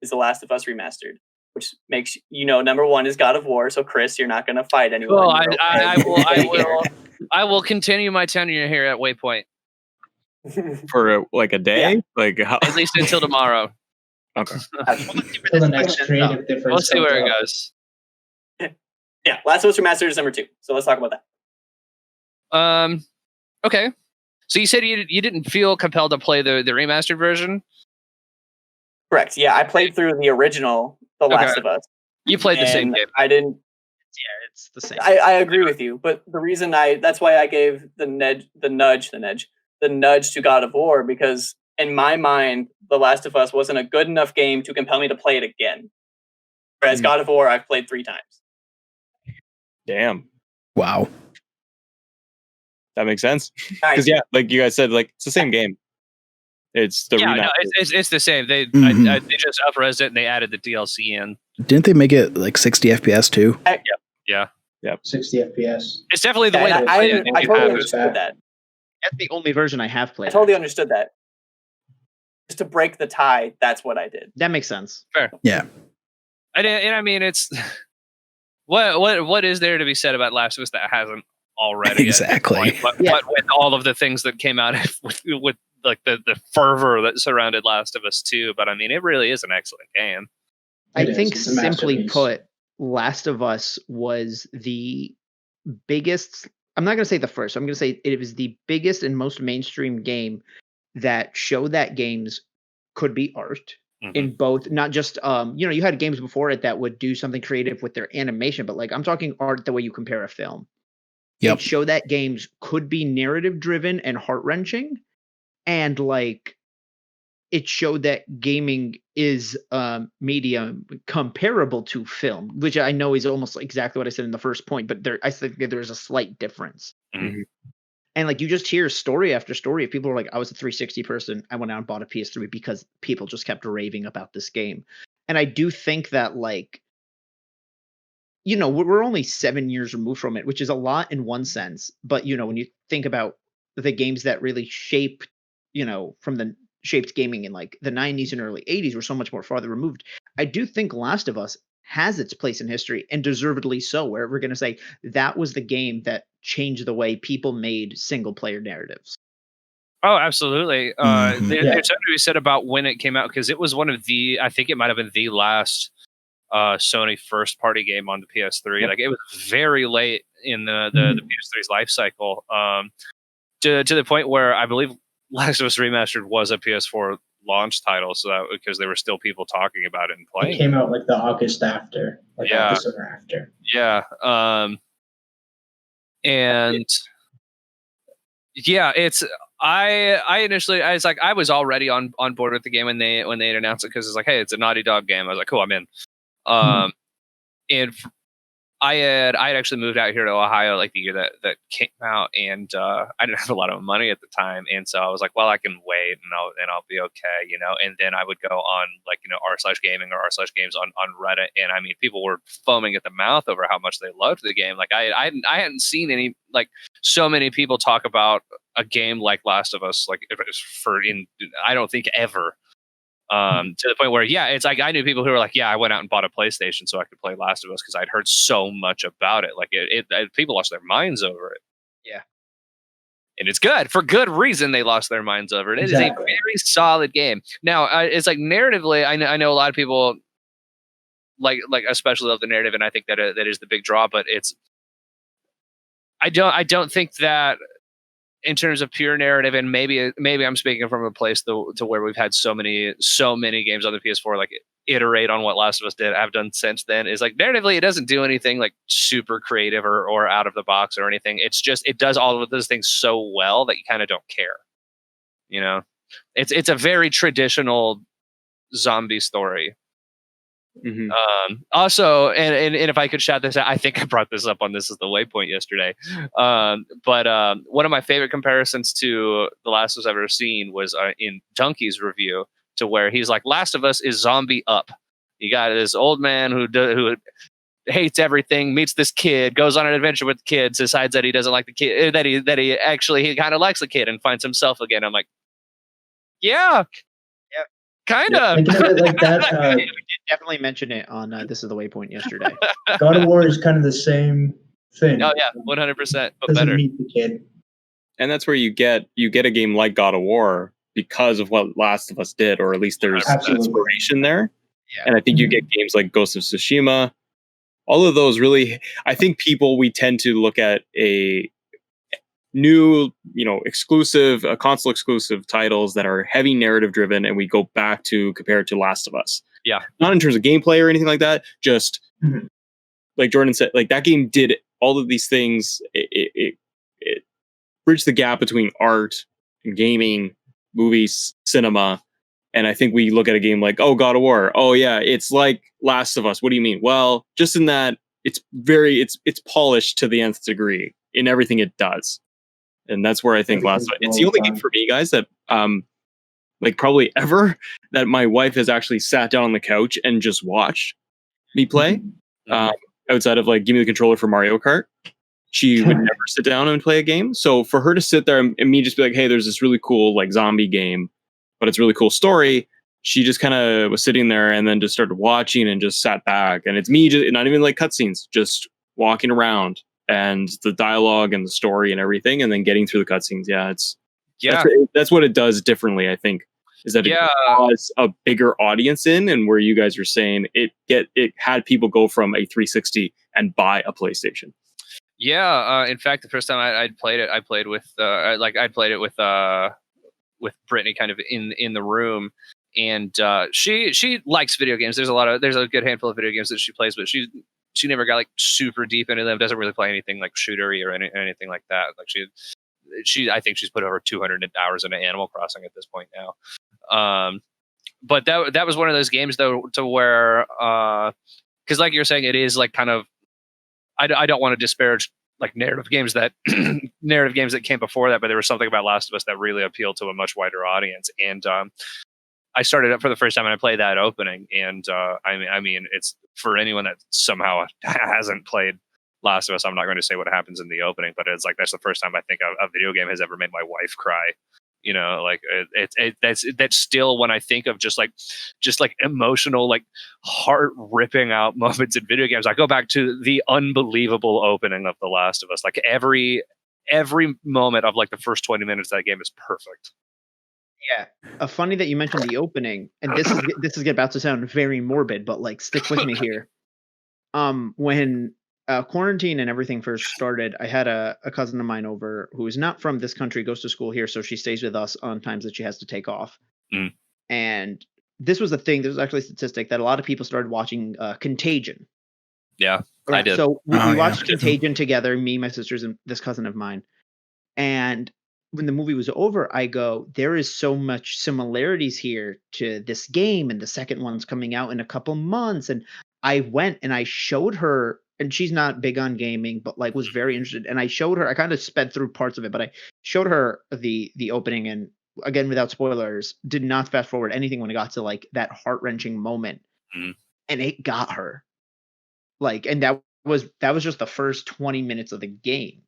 is The Last of Us Remastered, which makes, number 1 is God of War, so Chris, you're not going to fight anyone. Well, I will continue my tenure here at WayPoint. For like a day? Yeah. Like at least until tomorrow. Okay. The next creative difference. We'll see where it goes. Yeah, Last of Us Remastered is number 2. So let's talk about that. Okay. So you said you didn't feel compelled to play the remastered version? Correct. Yeah, I played through the original The Last of Us. You played the same game. I didn't. Yeah, it's the same. I agree with you, but the reason that's why I gave the nudge to God of War, because in my mind, The Last of Us wasn't a good enough game to compel me to play it again. Whereas God of War, I've played 3 times. Damn. Wow. That makes sense. Because yeah, like you guys said, like it's the same game. It's the remaster. No, it's the same. They they just up-resed it and they added the DLC in. Didn't they make it like 60 FPS too? Yeah. Yeah. 60 FPS. It's definitely the way Yeah, to and play I it. I You totally have- understood that. That's the only version I have I played. totally actually. understood that. Just to break the tie, that's what I did. That makes sense. Yeah. and I mean, it's what is there to be said about Last of Us that hasn't already? Exactly. But Yeah. with all of the things that came out with like the fervor that surrounded Last of Us 2, but I mean, it really is an excellent game. I It is. think It's a simply masterpiece. put, Last of Us was the biggest. I'm not going to say the first. I'm going to say it was the biggest and most mainstream game that showed that games could be art Mhm. in both, not just you had games before it that would do something creative with their animation, but like I'm talking art the way you compare a film. Yep. It showed that games could be narrative driven and heart wrenching, and like it showed that gaming is medium comparable to film, which I know is almost exactly what I said in the first point, but I think that there's a slight difference. Mhm. And like you just hear story after story of people who are like, I was a 360 person. I went out and bought a PS3 because people just kept raving about this game. And I do think that like, we're only 7 years removed from it, which is a lot in one sense. But when you think about the games that really shaped gaming in like the 90s and early 80s, were so much more farther removed. I do think Last of Us has its place in history, and deservedly so, where we're going to say that was the game that changed the way people made single player narratives. Oh, absolutely. Mhm. There's Yeah. something to be said about when it came out, because it was one of I think it might have been the last Sony first party game on the PS3. Yep. Like it was very late in the PS3's life cycle, to the point where I believe Last of Us Remastered was a PS4 launch title, so that because there were still people talking about it and It playing. came out like the August after, like Yeah. the summer after. Yeah. And yeah, it's I initially I was like I was already on board with the game when they had announced it, because it's like, hey, it's a Naughty Dog game. I was like, cool, I'm in. And I had actually moved out here to Ohio like the year that came out, and I didn't have a lot of money at the time, and so I was like, well, I can wait and I'll be okay, And then I would go on like r/gaming or r/games on Reddit, and I mean, people were foaming at the mouth over how much they loved the game. Like I hadn't seen any like so many people talk about a game like Last of Us, like I don't think ever. To the point where, yeah, it's like I knew people who were like, yeah, I went out and bought a PlayStation so I could play Last of Us because I'd heard so much about it. Like people lost their minds over it. Yeah. And it's good for good reason. They lost their minds over it. It Exactly. is a very solid game. Now, it's like narratively, I know a lot of people like especially love the narrative, and I think that is the big draw. But I don't think that, in terms of pure narrative, and maybe I'm speaking from a place to where we've had so many games on the PS4 like iterate on what Last of Us have done since then, is like narratively it doesn't do anything like super creative or out of the box or anything. It's just it does all of those things so well that you kind of don't care. It's a very traditional zombie story. Mhm. Also, and if I could shout this out, I think I brought this up on This Is the Waypoint yesterday. But one of my favorite comparisons to The Last of Us I've ever seen was in Donkey's review, to where he's like, Last of Us is zombie up. You got this old man who hates everything, meets this kid, goes on an adventure with the kids, decides that he doesn't like the kid, that he kind of likes the kid and finds himself again. I'm like, yeah. Kind of. Thinking of it like that, We did definitely mention it on This Is the Waypoint yesterday. God of War is kind of the same thing. Oh yeah, 100%, but Doesn't better. meet the kid. And that's where you get a game like God of War because of what Last of Us did, or at least there's Absolutely. inspiration there. Yeah. And I think you get games like Ghost of Tsushima. All of those really, I think we tend to look at a new, exclusive, console exclusive titles that are heavy narrative driven, and we go back to compare it to Last of Us. Yeah. Not in terms of gameplay or anything like that, just Mhm. like Jordan said, like that game did all of these things. It bridged the gap between art and gaming, movies, cinema. And I think we look at a game like, oh, God of War. Oh yeah, it's like Last of Us. What do you mean? Well, just in that it's polished to the nth degree in everything it does. And that's where I think it's the only game for me, guys, that like probably ever that my wife has actually sat down on the couch and just watched me play. Mm-hmm. outside of like, give me the controller for Mario Kart. She would never sit down and play a game. So for her to sit there and me just be like, hey, there's this really cool like zombie game, but it's a really cool story. She just kind of was sitting there and then just started watching and just sat back. And it's me, just not even like cutscenes, just walking around and the dialogue and the story and everything, and then getting through the cutscenes. Yeah, that's what it does differently, I think, is that it draws a bigger audience in, and where you guys are saying it had people go from a 360 and buy a PlayStation. Yeah, in fact, the first time I'd played it, I played with Brittany kind of in the room, and she likes video games. There's a good handful of video games that she plays, but she never got like super deep into them. Doesn't really play anything like shootery or anything like that. Like I think she's put over 200 hours into Animal Crossing at this point now. But that was one of those games though, to where because like you're saying, it is like kind of, I don't want to disparage like narrative games that came before that, but there was something about Last of Us that really appealed to a much wider audience. And I started up for the first time and I played that opening. And I mean, it's for anyone that somehow hasn't played Last of Us, I'm not going to say what happens in the opening, but it's like that's the first time I think a video game has ever made my wife cry. You know, like that's still when I think of just like emotional, like heart ripping out moments in video games. I go back to the unbelievable opening of The Last of Us. Like every moment of like the first 20 minutes of that game is perfect. Yeah, funny that you mentioned the opening, and this is about to sound very morbid, but like stick with me here. When quarantine and everything first started, I had a cousin of mine over who is not from this country, goes to school here, so she stays with us on times that she has to take off. And this was the thing. There was actually a statistic that a lot of people started watching Contagion. Yeah, I did. So we watched Contagion together, me, my sisters, and this cousin of mine. And when the movie was over, I go, there is so much similarities here to this game, and the second one's coming out in a couple months. And I went and I showed her, and she's not big on gaming, but like was very interested. And I showed her, I kind of sped through parts of it, but I showed her the opening, and again, without spoilers, did not fast forward anything when it got to like that heart-wrenching moment. And it got her. Like, and that was just the first 20 minutes of the game.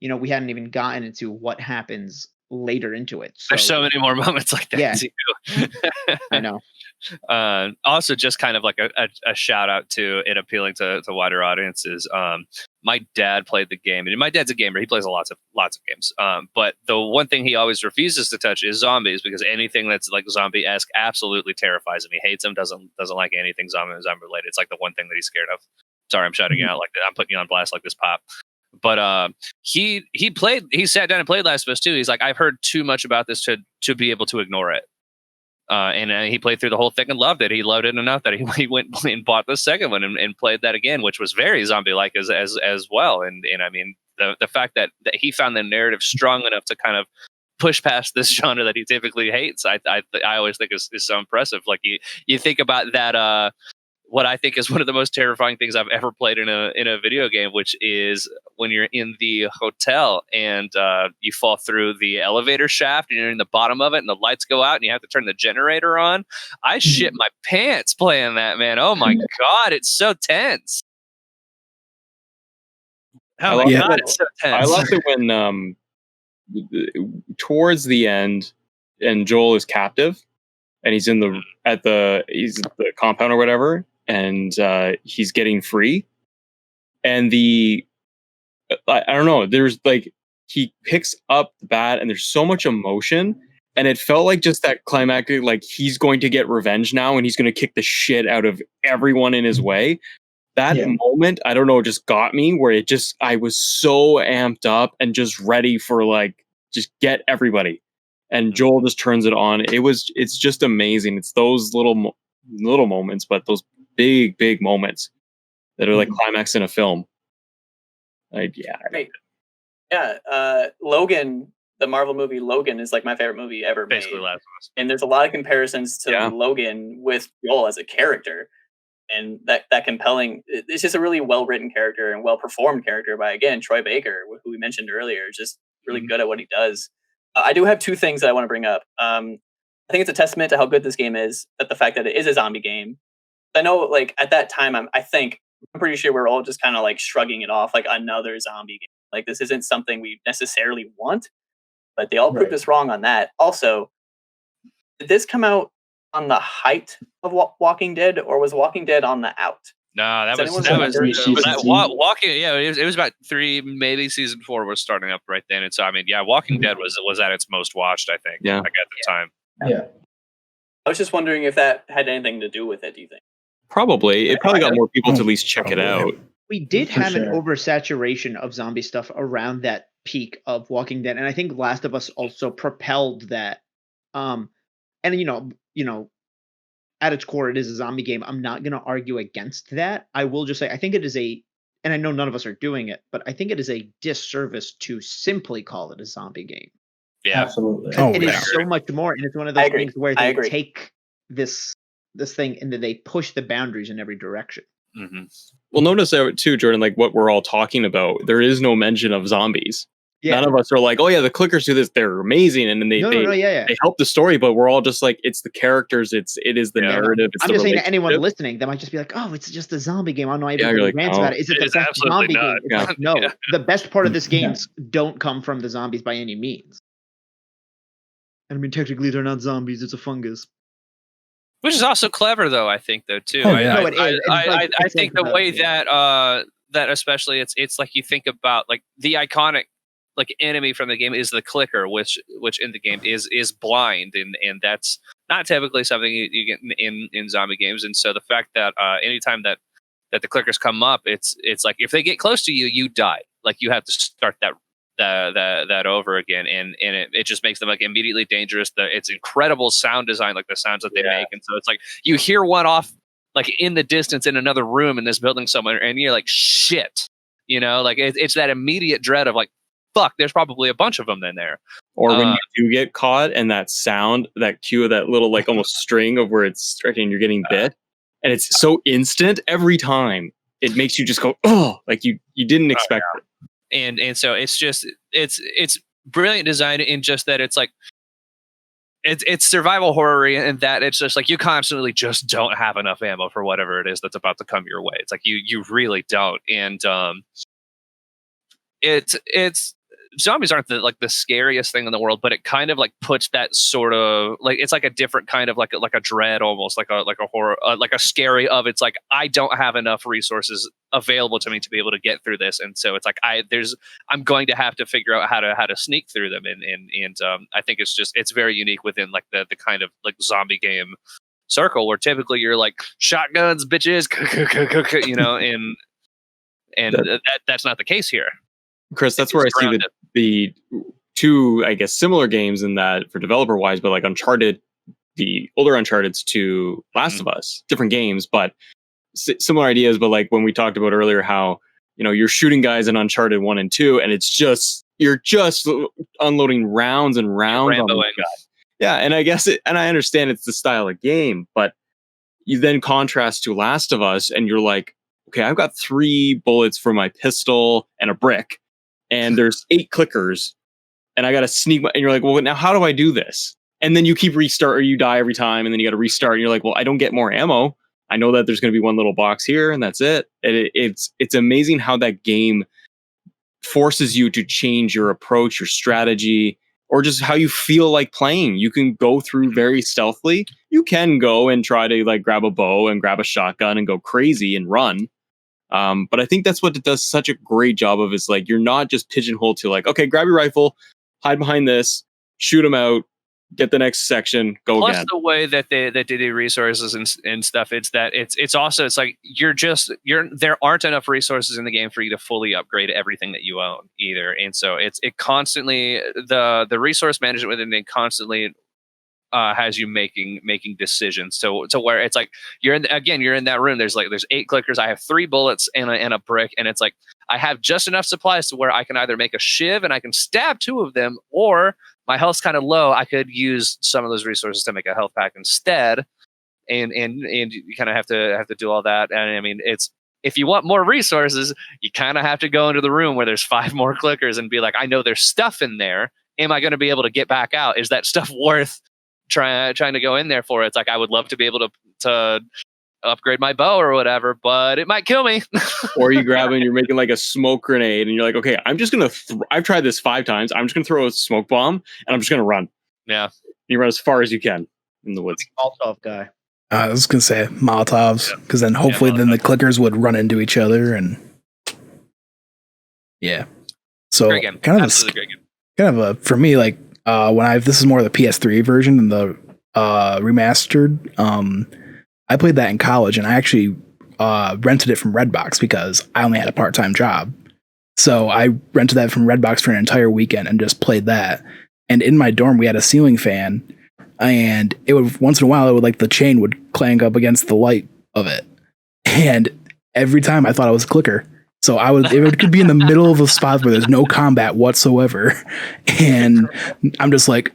You know, we hadn't even gotten into what happens later into it. So, there's so many more moments like that. Yeah. Too. I know. Also, just kind of like a shout out to it appealing to wider audiences. My dad played the game, and my dad's a gamer. He plays lots of games. But the one thing he always refuses to touch is zombies, because anything that's like zombie-esque absolutely terrifies him. He hates them. Doesn't like anything zombie related. It's like the one thing that he's scared of. Sorry, I'm shouting you out like that. I'm putting you on blast like this, Pop. But he sat down and played Last of Us 2. He's like, I've heard too much about this to be able to ignore it. And he played through the whole thing and loved it. He loved it enough that he went and bought the second one and played that again, which was very zombie-like as well. And I mean, the fact that he found the narrative strong enough to kind of push past this genre that he typically hates, I always think is so impressive. Like you think about that. What I think is one of the most terrifying things I've ever played in a video game, which is when you're in the hotel and you fall through the elevator shaft and you're in the bottom of it and the lights go out and you have to turn the generator on. I shit my pants playing that, man. Oh my God, it's so tense. Oh my God, it's so tense. I love it when towards the end and Joel is captive and he's in he's the compound or whatever, and he's getting free, and I don't know, there's like, he picks up the bat and there's so much emotion, and it felt like just that climactic, like he's going to get revenge now and he's going to kick the shit out of everyone in his way. That moment, I don't know, just got me, where I was so amped up and just ready for like, just get everybody. And Joel just turns it on. It's just amazing. It's those little moments, but those big moments that are like climax in a film. Like, Logan, the Marvel movie Logan, is like my favorite movie ever made. Basically Last of Us. And there's a lot of comparisons to Logan with Joel as a character. And that compelling, it's just a really well-written character and well-performed character by, again, Troy Baker, who we mentioned earlier, just really good at what he does. I do have two things that I want to bring up. I think it's a testament to how good this game is, that the fact that it is a zombie game. I know, like, at that time, I think I'm pretty sure we're all just kind of like shrugging it off like another zombie game. Like this isn't something we necessarily want, but they all proved Right. us wrong on that. Also, did this come out on the height of Walking Dead, or was Walking Dead on the out? No, that Does was anyone that was remember? Season that, two? Walking. Yeah, it was about 3, maybe season 4 was starting up right then. And so I mean, yeah, Walking Dead was at its most watched, I think. Yeah. Like at the time. Yeah. I was just wondering if that had anything to do with it. Do you think? Probably. It probably got more people to at least check it Probably. out. We did For have an sure. oversaturation of zombie stuff around that peak of Walking Dead, and I think Last of Us also propelled that. And you know, at its core, it is a zombie game. I'm not going to argue against that. I will just say I think it is and I know none of us are doing it, but I think it is a disservice to simply call it a zombie game. Yeah. Absolutely. Oh, It yeah. is so much more, and it's one of I those agree. things where I they agree. take this thing and then they push the boundaries in every direction. Mm-hmm. Well, notice there too, Jordan, like what we're all talking about. There is no mention of zombies. Yeah. None of us are like, oh yeah, the clickers do this. They're amazing, and then they Yeah. they help the story. But we're all just like, it's the characters. It is the Yeah. narrative. It's I'm the just saying to anyone relationship. listening, they might just be like, "Oh, it's just a zombie game. I don't know Yeah, everybody you're like, rants no, about it. Is it it the is best absolutely zombie not. game?" It's Yeah. like, no. Yeah. The best part of this Yeah. game don't come from the zombies by any means. I mean, technically, they're not zombies. It's a fungus. Which is also clever, though. I think, though, too. Oh, yeah. No, it is. I It's think like the way yeah. that especially it's like you think about like the iconic like enemy from the game is the clicker, which in the game is blind, and that's not typically something you get in zombie games. And so the fact that anytime that the clickers come up, it's like if they get close to you, you die. Like you have to start that over again, and it just makes them like immediately dangerous. It's incredible sound design, like the sounds that they make, and so it's like you hear one off like in the distance in another room in this building somewhere, and you're like shit, like it's that immediate dread of like fuck, there's probably a bunch of them in there. Or when you do get caught, and that sound, that cue of that little like almost string of where it's stretching, and you're getting bit, and it's so instant every time. It makes you just go, oh, like you didn't expect it. And so it's just it's brilliant design in just that it's like it's survival horror and that it's just like you constantly just don't have enough ammo for whatever it is that's about to come your way. It's like you really don't. And it's zombies aren't the scariest thing in the world, but it kind of like puts that sort of like it's like a different kind of like a dread, almost like a horror, like a scary of it's like I don't have enough resources available to me to be able to get through this, and so it's like I'm going to have to figure out how to sneak through them, and I think it's very unique within like the kind of like zombie game circle where typically you're like shotguns, bitches, and that's not the case here. Chris, that's where I see the two, I guess, similar games in that for developer wise, but like Uncharted, the older Uncharted's to Last of Us, different games, but similar ideas. But like when we talked about earlier, how, you're shooting guys in Uncharted 1 and 2, and you're just unloading rounds and rounds on them. Yeah. And I guess and I understand it's the style of game, but you then contrast to Last of Us and you're like, okay, I've got 3 bullets for my pistol and a brick, and there's 8 clickers, and I got to sneak. And you're like, well, now how do I do this? And then you keep restart, or you die every time, and then you got to restart. And you're like, well, I don't get more ammo. I know that there's going to be one little box here, and that's it. And it's amazing how that game forces you to change your approach, your strategy, or just how you feel like playing. You can go through very stealthily. You can go and try to like grab a bow and grab a shotgun and go crazy and run. But I think that's what it does such a great job of, is like you're not just pigeonholed to like, okay, grab your rifle, hide behind this, shoot them out, get the next section, go Plus again. the way that they do resources and stuff, it's that it's also it's like there aren't enough resources in the game for you to fully upgrade everything that you own either, and so it constantly the resource management within it constantly has you making decisions to where it's like you're in that room. There's 8 clickers. I have 3 bullets and a brick, and it's like I have just enough supplies to where I can either make a shiv and I can stab 2 of them, or my health's kind of low. I could use some of those resources to make a health pack instead, and you kind of have to do all that. And I mean, it's if you want more resources, you kind of have to go into the room where there's 5 more clickers and be like, I know there's stuff in there. Am I going to be able to get back out? Is that stuff worth trying to go in there for? It's like I would love to be able to upgrade my bow or whatever, but it might kill me. Or you grab and you're making like a smoke grenade and you're like, okay, I'm just gonna I've tried this 5 times. I'm just gonna throw a smoke bomb and I'm just gonna run. Yeah. You run as far as you can in the woods. Molotov guy. I was gonna say Molotovs, because then hopefully then the clickers would run into each other and yeah. So Great game. kind of Absolutely great game. kind of a for me like this is more the PS3 version than the remastered. I played that in college and I actually rented it from Redbox because I only had a part-time job. So I rented that from Redbox for an entire weekend and just played that. And in my dorm we had a ceiling fan, and it would once in a while it would like the chain would clank up against the light of it. And every time I thought it was a clicker. So it could be in the middle of a spot where there's no combat whatsoever, and I'm just like,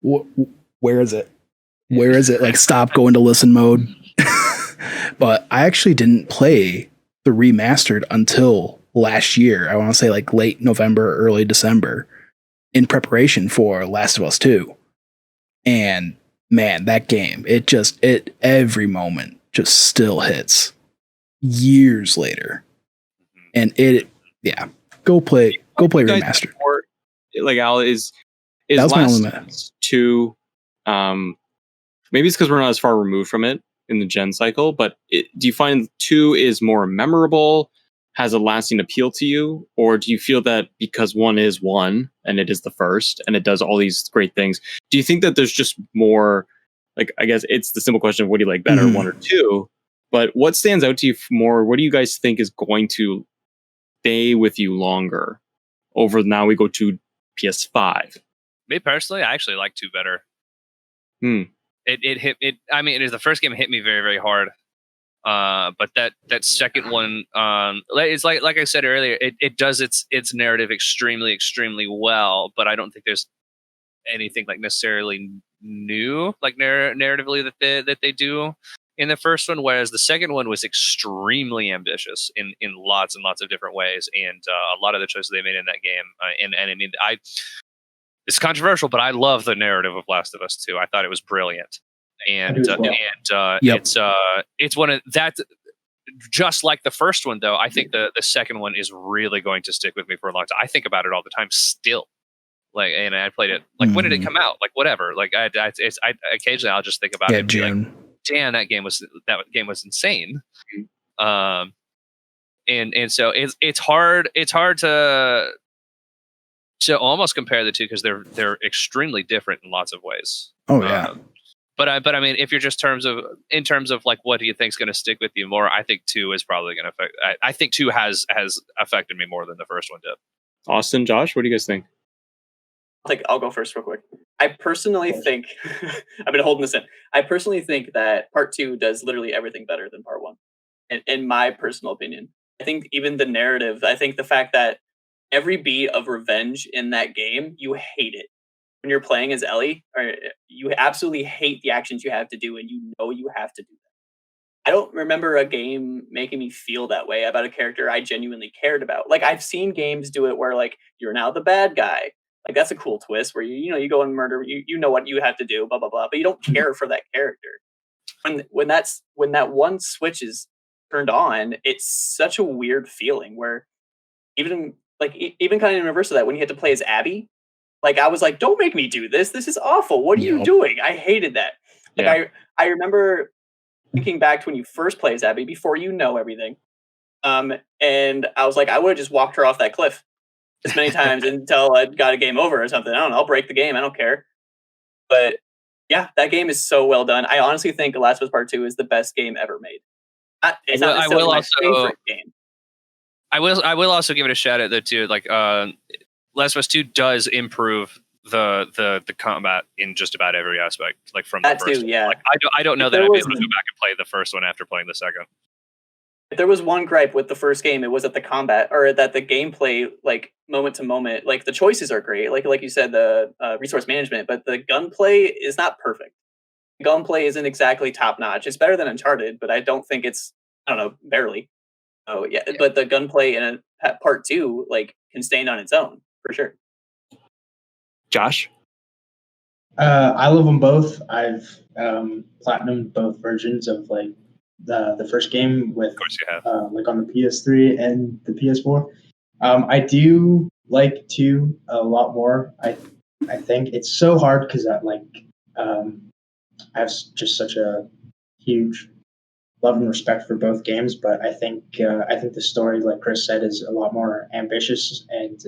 where is it? Where is it? Like, stop, go into listen mode. But I actually didn't play the remastered until last year. I want to say like late November, early December, in preparation for Last of Us 2. And man, that game, it every moment just still hits years later. And go play remastered. Like Al is That's my only Last 2. Maybe it's because we're not as far removed from it in the gen cycle, but do you find 2 is more memorable, has a lasting appeal to you, or do you feel that because 1 is 1 and it is the first and it does all these great things, do you think that there's just more, like, I guess it's the simple question of what do you like better, 1 or 2, but what stands out to you more? What do you guys think is going to stay with you longer over now we go to PS5? Me personally, I actually like 2 better. It hit it. I mean, it is the first game hit me very, very hard. But that second one, it's like I said earlier, it does its narrative extremely, extremely well. But I don't think there's anything like necessarily new, like narratively that they do in the first one. Whereas the second one was extremely ambitious in lots and lots of different ways, and a lot of the choices they made in that game. And I mean, it's controversial, but I love the narrative of Last of Us 2. I thought it was brilliant, and it's one of that. Just like the first one, though, I think the second one is really going to stick with me for a long time. I think about it all the time still. Like, and I played it like when did it come out? Like whatever. Like I occasionally I'll just think about it and be like, damn, that game was insane. And so it's hard to almost compare the two because they're extremely different in lots of ways. Oh yeah. But I mean, if you're just in terms of like what do you think is going to stick with you more, I think 2 is probably going to affect. I think 2 has affected me more than the first one did. Austin, Josh, what do you guys think? I'll go first real quick. I personally think I've been holding this in. I personally think that part 2 does literally everything better than part 1. In my personal opinion, I think even the narrative. I think the fact that every beat of revenge in that game, you hate it. When you're playing as Ellie, or you absolutely hate the actions you have to do, and you know you have to do them. I don't remember a game making me feel that way about a character I genuinely cared about. Like, I've seen games do it where, like, you're now the bad guy. Like, that's a cool twist where you go and murder, you know what you have to do, blah blah blah, but you don't care for that character. When that one switch is turned on, it's such a weird feeling where even kind of in reverse of that, when you had to play as Abby, like, I was like, don't make me do this. This is awful. What are you doing? I hated that. Like, I remember thinking back to when you first play as Abby before you know everything. And I was like, I would have just walked her off that cliff as many times until I got a game over or something. I don't know. I'll break the game. I don't care. But yeah, that game is so well done. I honestly think The Last of Us Part 2 is the best game ever made. It's not necessarily my favorite game. I will also give it a shout out though too. Like Last of Us 2 does improve the combat in just about every aspect. Like from that the first too, yeah. Like I don't know that I'd be able to go back and play the first one after playing the second. If there was one gripe with the first game, it was that the combat or that the gameplay, like moment to moment, like the choices are great. Like you said, the resource management, but the gunplay is not perfect. Gunplay isn't exactly top notch. It's better than Uncharted, but I don't think it's, I don't know, barely. Oh yeah, but the gunplay in part 2 like can stand on its own for sure. Josh, I love them both. I've platinumed both versions of like the first game with Of course you have. like on the PS3 and the PS4. I do like 2 a lot more. I think it's so hard because I have just such a huge love and respect for both games, but I think the story, like Chris said, is a lot more ambitious, and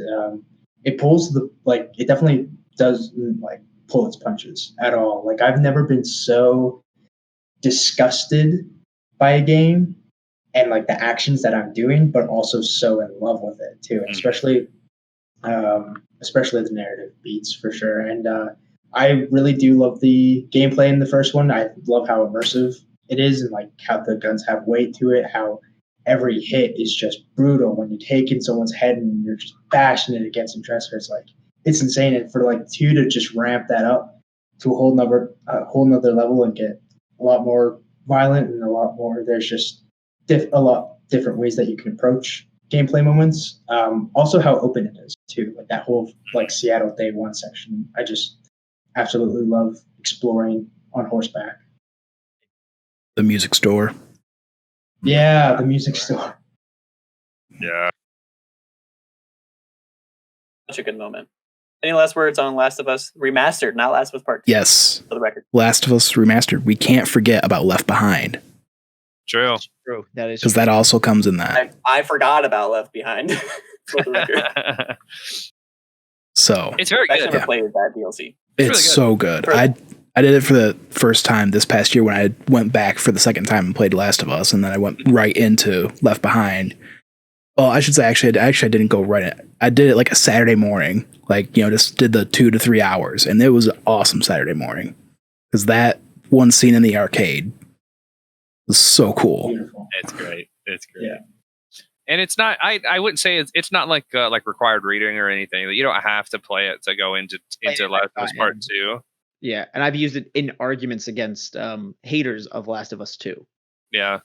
it pulls it definitely doesn't like pull its punches at all. Like I've never been so disgusted by a game and like the actions that I'm doing, but also so in love with it too, and especially the narrative beats for sure. And I really do love the gameplay in the first one. I love how immersive it is, and like how the guns have weight to it, how every hit is just brutal when you take in someone's head and you're just bashing it against some dresser. It's insane. And for like 2 to just ramp that up to a whole nother level and get a lot more violent and a lot more, there's just a lot different ways that you can approach gameplay moments. Also how open it is too, like that whole like Seattle Day 1 section. I just absolutely love exploring on horseback. The music store. Yeah, the music store. Yeah. Such a good moment. Any last words on Last of Us Remastered, not Last of Us Part 2? Yes. For the record. Last of Us Remastered. We can't forget about Left Behind, True. True. That is because that also comes in that. I forgot about Left Behind. For the record. So It's very I good. never played that DLC. it's really good. so good. I did it for the first time this past year when I went back for the second time and played Last of Us, and then I went right into Left Behind. Well, I should say I didn't go right in. I did it like a Saturday morning, like, just did the 2 to 3 hours, and it was an awesome Saturday morning because that one scene in the arcade was so cool. Beautiful. It's great. It's great. Yeah. And it's not. I wouldn't say it's not like required reading or anything. You don't have to play it to go into Play it Last of Us Part and- 2. Yeah, and I've used it in arguments against haters of Last of Us 2. Yeah.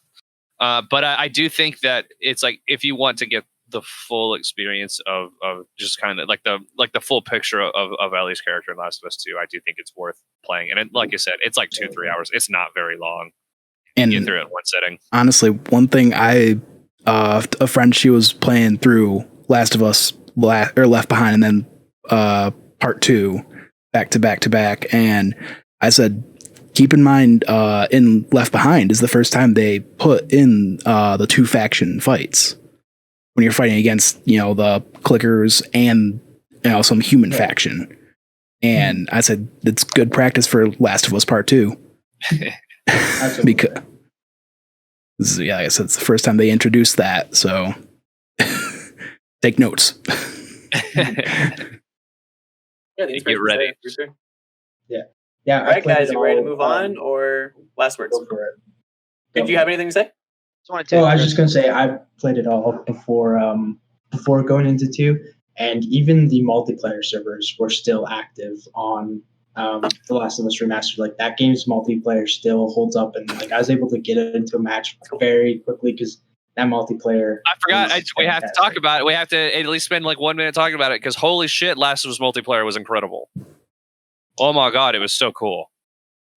But I do think that it's like if you want to get the full experience of just kind of like the full picture of Ellie's character in Last of Us 2, I do think it's worth playing. And like you said, it's like 2-3 hours. It's not very long. And You get through it in one sitting. honestly, one thing a friend, she was playing through Last of Us Left Behind and then Part 2 back to back to back, and I said, keep in mind, in Left Behind is the first time they put in the 2 faction fights when you're fighting against the clickers and some human faction. And I said it's good practice for Last of Us Part 2 because like I said, it's the first time they introduced that. So take notes. Get ready. For sure. Yeah. All right, guys, you ready to move on, or last words? Go for it. Did you have anything to say? Just wanted to Oh, I was just gonna say I played it all before going into 2, and even the multiplayer servers were still active on The Last of Us Remastered. Like that game's multiplayer still holds up, and like I was able to get into a match very quickly because that multiplayer. I forgot. is We have to fantastic. talk about it. We have to at least spend like 1 minute talking about it because holy shit, Last of Us multiplayer was incredible. Oh my god, it was so cool.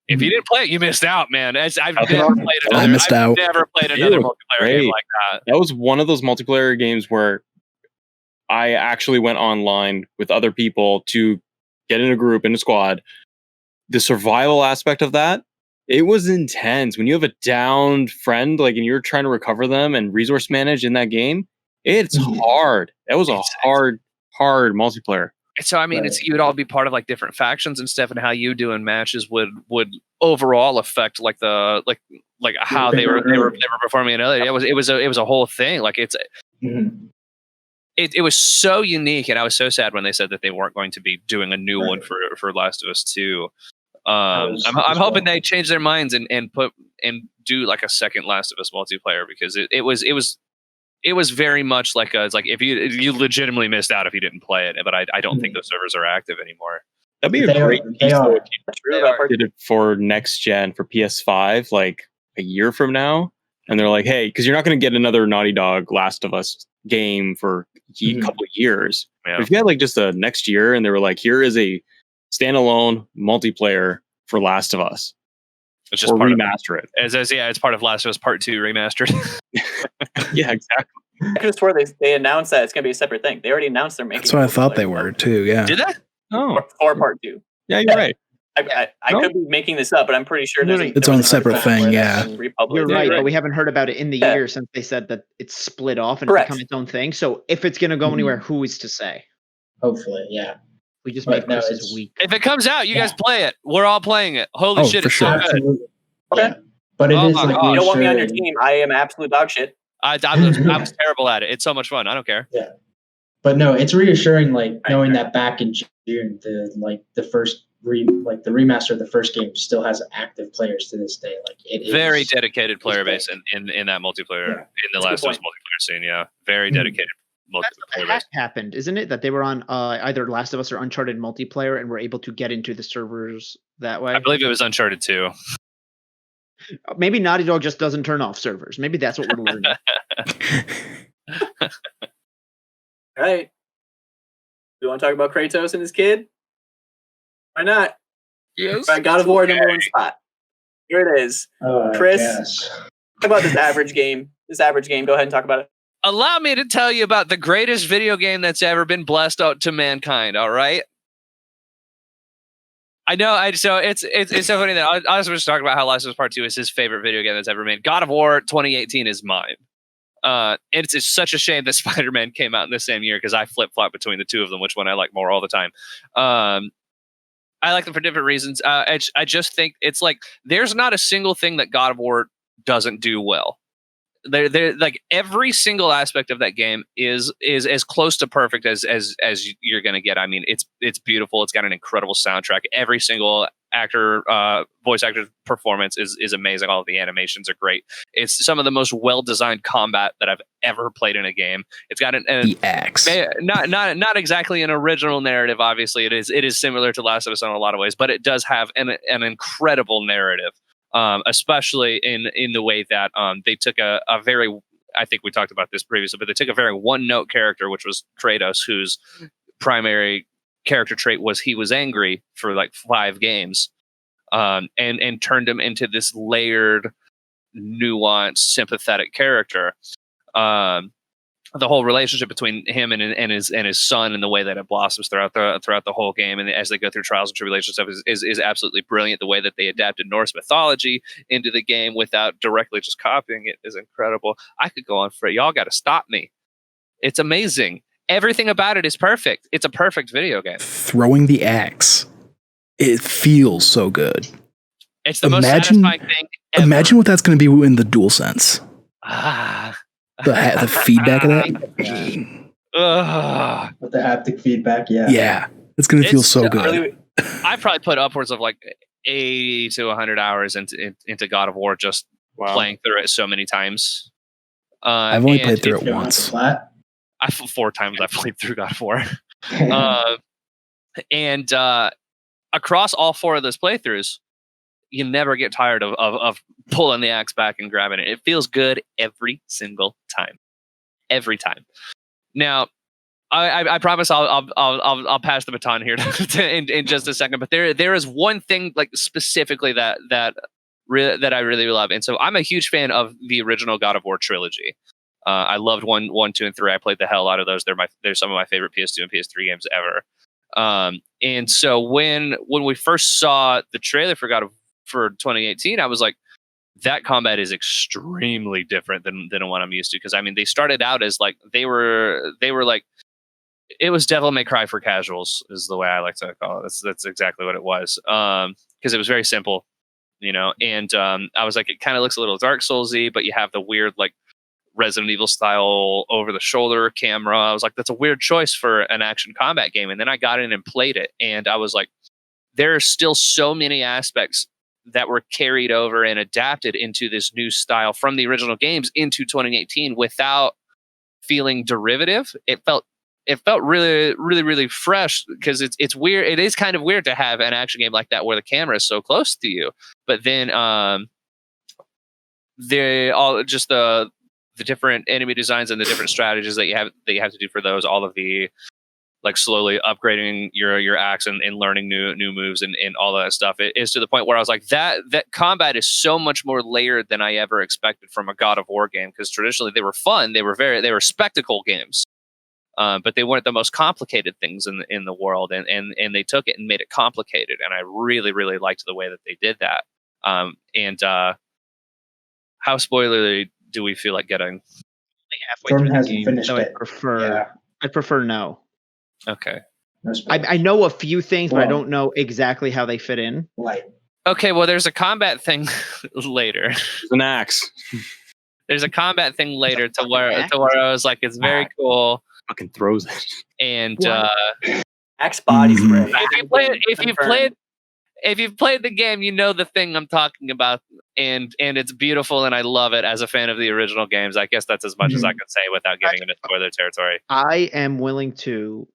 If you didn't play it, you missed out, man. I've never played I missed out. Never played another It was multiplayer game great. like that. That was one of those multiplayer games where I actually went online with other people to get in a group, in a squad. The survival aspect of that, it was intense. When you have a downed friend, like, and you're trying to recover them and resource manage in that game, it's hard. That was a hard multiplayer. So I mean, Right. you would all be part of like different factions and stuff, and how you do in matches would overall affect like the like how they were performing in other. It was a whole thing. Like it's Mhm. it was so unique, and I was so sad when they said that they weren't going to be doing a new one for Last of Us 2. I'm hoping they change their minds and do like a second Last of Us multiplayer, because it was very much like it's like if you legitimately missed out if you didn't play it, but I don't think those servers are active anymore. That'd be They a are- great they piece are. though, if True, They that are. part. you did it for next gen for PS5, like a year from now, and they're like, hey, because you're not going to get another Naughty Dog Last of Us game for a couple of years. Yeah. But if you had like just a next year, and they were like, here is a standalone multiplayer for Last of Us, It's just or part remaster it. it's part of Last of Us Part 2 remastered. Yeah, exactly. I could have swore they announced that it's going to be a separate thing. They already announced they're making. That's what I thought they were too. Yeah. Did that? Oh, for Part 2. yeah, you're right. I No? could be making this up, but I'm pretty sure No, there's no, It's there on was a another separate time thing, where yeah. that's been republished. You're Yeah, right, you're but right. we haven't heard about it in the Yeah. year since they said that it's split off and Correct. become its own thing. So if it's going to go anywhere, who is to say? Hopefully, yeah. We just But made no, Chris's it's- week. If it comes out, you guys play it. We're all playing it. Holy Oh, shit, for it's so sure. good. Absolutely. Okay. Yeah. But it Oh is my like God. You don't want me on your reassuring. team. I am absolute dog shit. I was terrible at it. It's so much fun. I don't care. But no, it's reassuring, like knowing that back in June, the first the remaster of the first game still has active players to this day. Like it is Very dedicated player great. base in that multiplayer, Yeah. in the That's a Last good of Us point. multiplayer scene. Yeah, very Mhm. dedicated That's multiplayer what base. happened, isn't it? That they were on either Last of Us or Uncharted multiplayer and were able to get into the servers that way. I believe it was Uncharted 2. Maybe Naughty Dog just doesn't turn off servers. Maybe that's what we're learning. All right. Do you want to talk about Kratos and his kid? Why not? Yes. All right, God of War number one spot. Here it is. Chris? Yes. Talk about this average game. Go ahead and talk about it. Allow me to tell you about the greatest video game that's ever been blessed out to mankind. All right. I know. So it's so funny that I was just talking about how Last of Us Part 2 is his favorite video game that's ever made. God of War 2018 is mine. It's such a shame that Spider-Man came out in the same year because I flip-flop between the two of them, which one I like more all the time. I like them for different reasons. I just think it's like there's not a single thing that God of War doesn't do well. They're like every single aspect of that game is as close to perfect as you're gonna get. I mean, it's beautiful. It's got an incredible soundtrack. Every single voice actor performance is amazing. All of the animations are great. It's some of the most well designed combat that I've ever played in a game. It's got The axe. not exactly an original narrative. Obviously, it is similar to Last of Us in a lot of ways, but it does have an incredible narrative. Especially in the way that they took a very, I think we talked about this previously, but they took a very one-note character, which was Kratos, whose primary character trait was he was angry for like 5 games, and turned him into this layered, nuanced, sympathetic character. The whole relationship between him and his son and the way that it blossoms throughout the whole game and as they go through trials and tribulations stuff is absolutely brilliant. The way that they adapted Norse mythology into the game without directly just copying it is incredible. I could go on for it. Y'all got to stop me. It's amazing. Everything about it is perfect. It's a perfect video game. Throwing the axe. It feels so good. It's the most satisfying thing ever. Imagine what that's going to be in the DualSense. The feedback of that. With the haptic feedback, yeah. Yeah. It's going to feel so good. Really, I've probably put upwards of like 80 to 100 hours into God of War just playing through it so many times. I've only played through it Going off the once. flat. 4 times I've played through God of War. And across all 4 of those playthroughs, you never get tired of pulling the axe back and grabbing it. It feels good every single time. Every time. Now, I promise I'll pass the baton here in just a second. But there is one thing like specifically that I really love, and so I'm a huge fan of the original God of War trilogy. I loved 1, 2, and 3. I played the hell out of those. They're some of my favorite PS2 and PS3 games ever. And so when we first saw the trailer for 2018, I was like, that combat is extremely different than what I'm used to. Because I mean, they started out as like they were like, it was Devil May Cry for casuals, is the way I like to call it. That's exactly what it was. Because it was very simple, you know. And I was like, it kind of looks a little Dark Soulsy, but you have the weird like Resident Evil style over the shoulder camera. I was like, that's a weird choice for an action combat game. And then I got in and played it, and I was like, there are still so many aspects that were carried over and adapted into this new style from the original games into 2018 without feeling derivative. It felt really, really, really fresh, because it's weird. It is kind of weird to have an action game like that where the camera is so close to you, but then the different enemy designs and the different strategies that you have to do for those, all of the like slowly upgrading your axe and learning new moves and all that stuff. It is to the point where I was like, that combat is so much more layered than I ever expected from a God of War game, because traditionally they were fun, they were spectacle games, but they weren't the most complicated things in the world, and they took it and made it complicated, and I really really liked the way that they did that. How spoilery do we feel like getting? Halfway Jordan through the hasn't game, finished so it. I prefer no. Okay. No spoilers. I know a few things, but I Well- don't know exactly how they fit in. Like, Okay, well, there's a combat thing later. It's an axe. There's a combat thing later to where axe? I was like, it's very cool. Fucking throws it. And What? Axe body Mhm. spray. if you've played the game, you know the thing I'm talking about, and it's beautiful, and I love it as a fan of the original games. I guess that's as much as I can say without getting into spoiler territory. I am willing to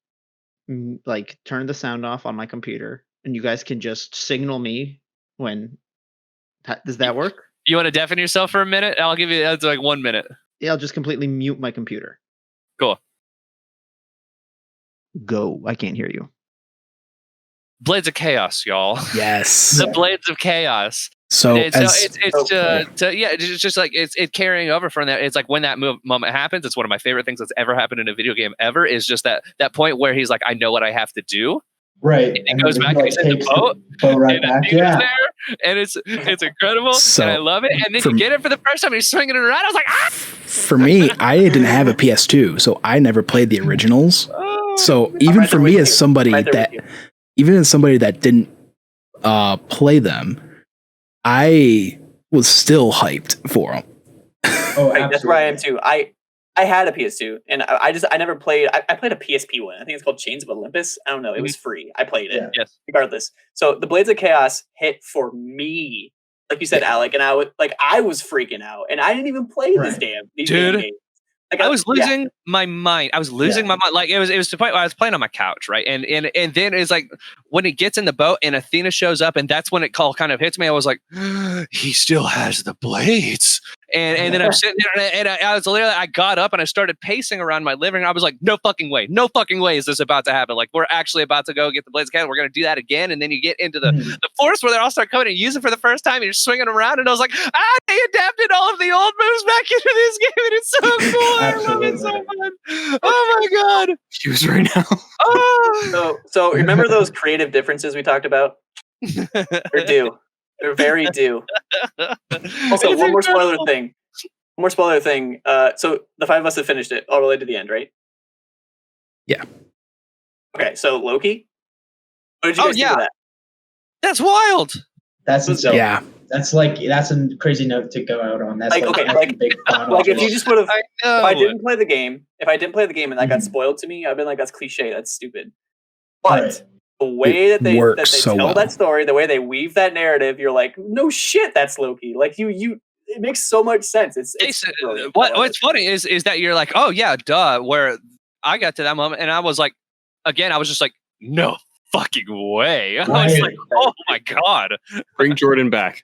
like turn the sound off on my computer, and you guys can just signal me when. Does that work? You want to deafen yourself for a minute? I'll give you that's like 1 minute. Yeah, I'll just completely mute my computer. Cool. Go. I can't hear you. Blades of Chaos, y'all. Yes. The Blades of Chaos. So it's as just like it's carrying over from that. It's like when that moment happens, it's one of my favorite things that's ever happened in a video game ever. Is just that point where he's like, I know what I have to do. right. And he goes back and he's in the boat. boat right And back. the Yeah. there, and it's incredible, So, and I love it. And then you get it for the first time, and he's swinging it around. I was like, ah! for me, I didn't have a PS2, so I never played the originals. Oh, So I'm even right for there me with as you. somebody Right there that with you. even as somebody that didn't play them, I was still hyped for them. Oh, Right, that's where I am absolutely. too. I had a PS2, and I never played. I played a PSP one. I think it's called Chains of Olympus. I don't know. It was free. I played it Yeah. yes. regardless. So the Blades of Chaos hit for me, like you said, Alec, and I was freaking out, and I didn't even play Right. these Dude. damn games. Like, I was yeah. losing my mind. I was losing my mind. Like it was to the point where I was playing on my couch, right? And then it's like when it gets in the boat and Athena shows up, and that's when it kind of hits me. I was like, he still has the blades. And then I'm sitting there, and I was literally, I got up and I started pacing around my living room. I was like, no fucking way is this about to happen. Like we're actually about to go get the blades again. We're gonna do that again, and then you get into the forest where they all start coming and use it for the first time. And you're swinging around, and I was like, they adapted all of the old moves back into this game, and it's so cool. I love it so much. Oh my god. Use right now. Oh. So remember those creative differences we talked about? They're due. They're very due. Also, It's one more spoiler incredible. thing. One more spoiler thing. So the five of us have finished it all the way to the end, right? Yeah. Okay, so Loki. What did you Oh, guys think yeah. of that? That's wild. That's insane. Yeah. That's a crazy note to go out on. That's Like, okay, that's like- a big plot Like if hole. you just would have, I know. if I didn't play the game, and that got Mhm. spoiled to me, I've been like, that's cliche, that's stupid. But Right. the way that they works so tell well. that story, the way they weave that narrative, you're like, no shit, that's Loki. Like you, it makes so much sense. It's brilliant. I love What's it. funny is that you're like, oh yeah, duh. Where I got to that moment, and I was like, again, I was just like, no fucking way. I was Right. like, oh my god. Bring Jordan back.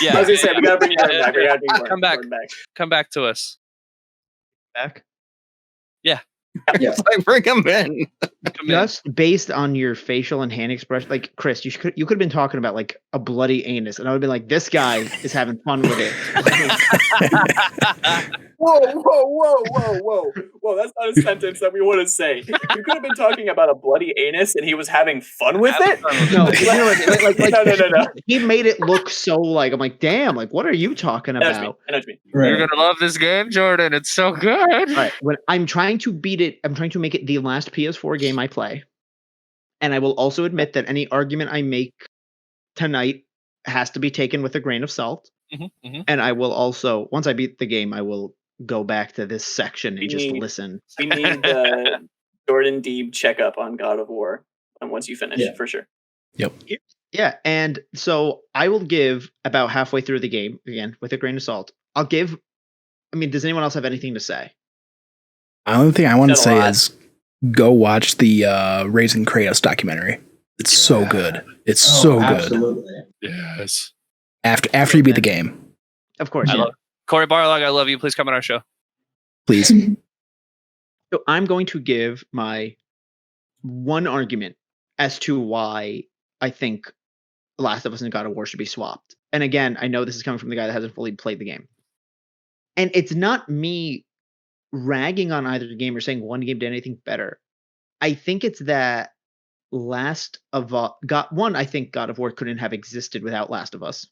Yeah. I was gonna say we gotta bring Jordan back. We Yeah. gotta bring Come back. Jordan back. Come back to us. Back. Yeah. Like, bring him in. Come in. Just based on your facial and hand expression, like Chris, you could have been talking about like a bloody anus, and I would have been like, this guy is having fun with it. Whoa! That's not a sentence that we want to say. You could have been talking about a bloody anus, and he was having fun with it. No, you know, like, No. he made it look so like I'm like, damn, like what are you talking I know what you mean. about? I know what you mean. Right. You're gonna love this game, Jordan. It's so good. All right, when I'm trying to beat it, I'm trying to make it the last PS4 game I play. And I will also admit that any argument I make tonight has to be taken with a grain of salt. And I will also, once I beat the game, I will go back to this section and just listen. We need the Jordan Deeb checkup on God of War, and once you finish, Yeah. for sure. Yeah, and so I will give about halfway through the game, again, with a grain of salt. I'll give, I mean, does anyone else have anything to say? The only thing I want to Said a say lot. is go watch the Raising Kratos documentary. It's so Yeah. good. It's Oh, so good. absolutely. Yes. After you beat the game, Of course. I yeah. love Corey Barlog, I love you. Please come on our show. please. So I'm going to give my one argument as to why I think Last of Us and God of War should be swapped. And again, I know this is coming from the guy that hasn't fully played the game. And it's not me ragging on either game or saying one game did anything better. I think it's that I think God of War couldn't have existed without Last of Us.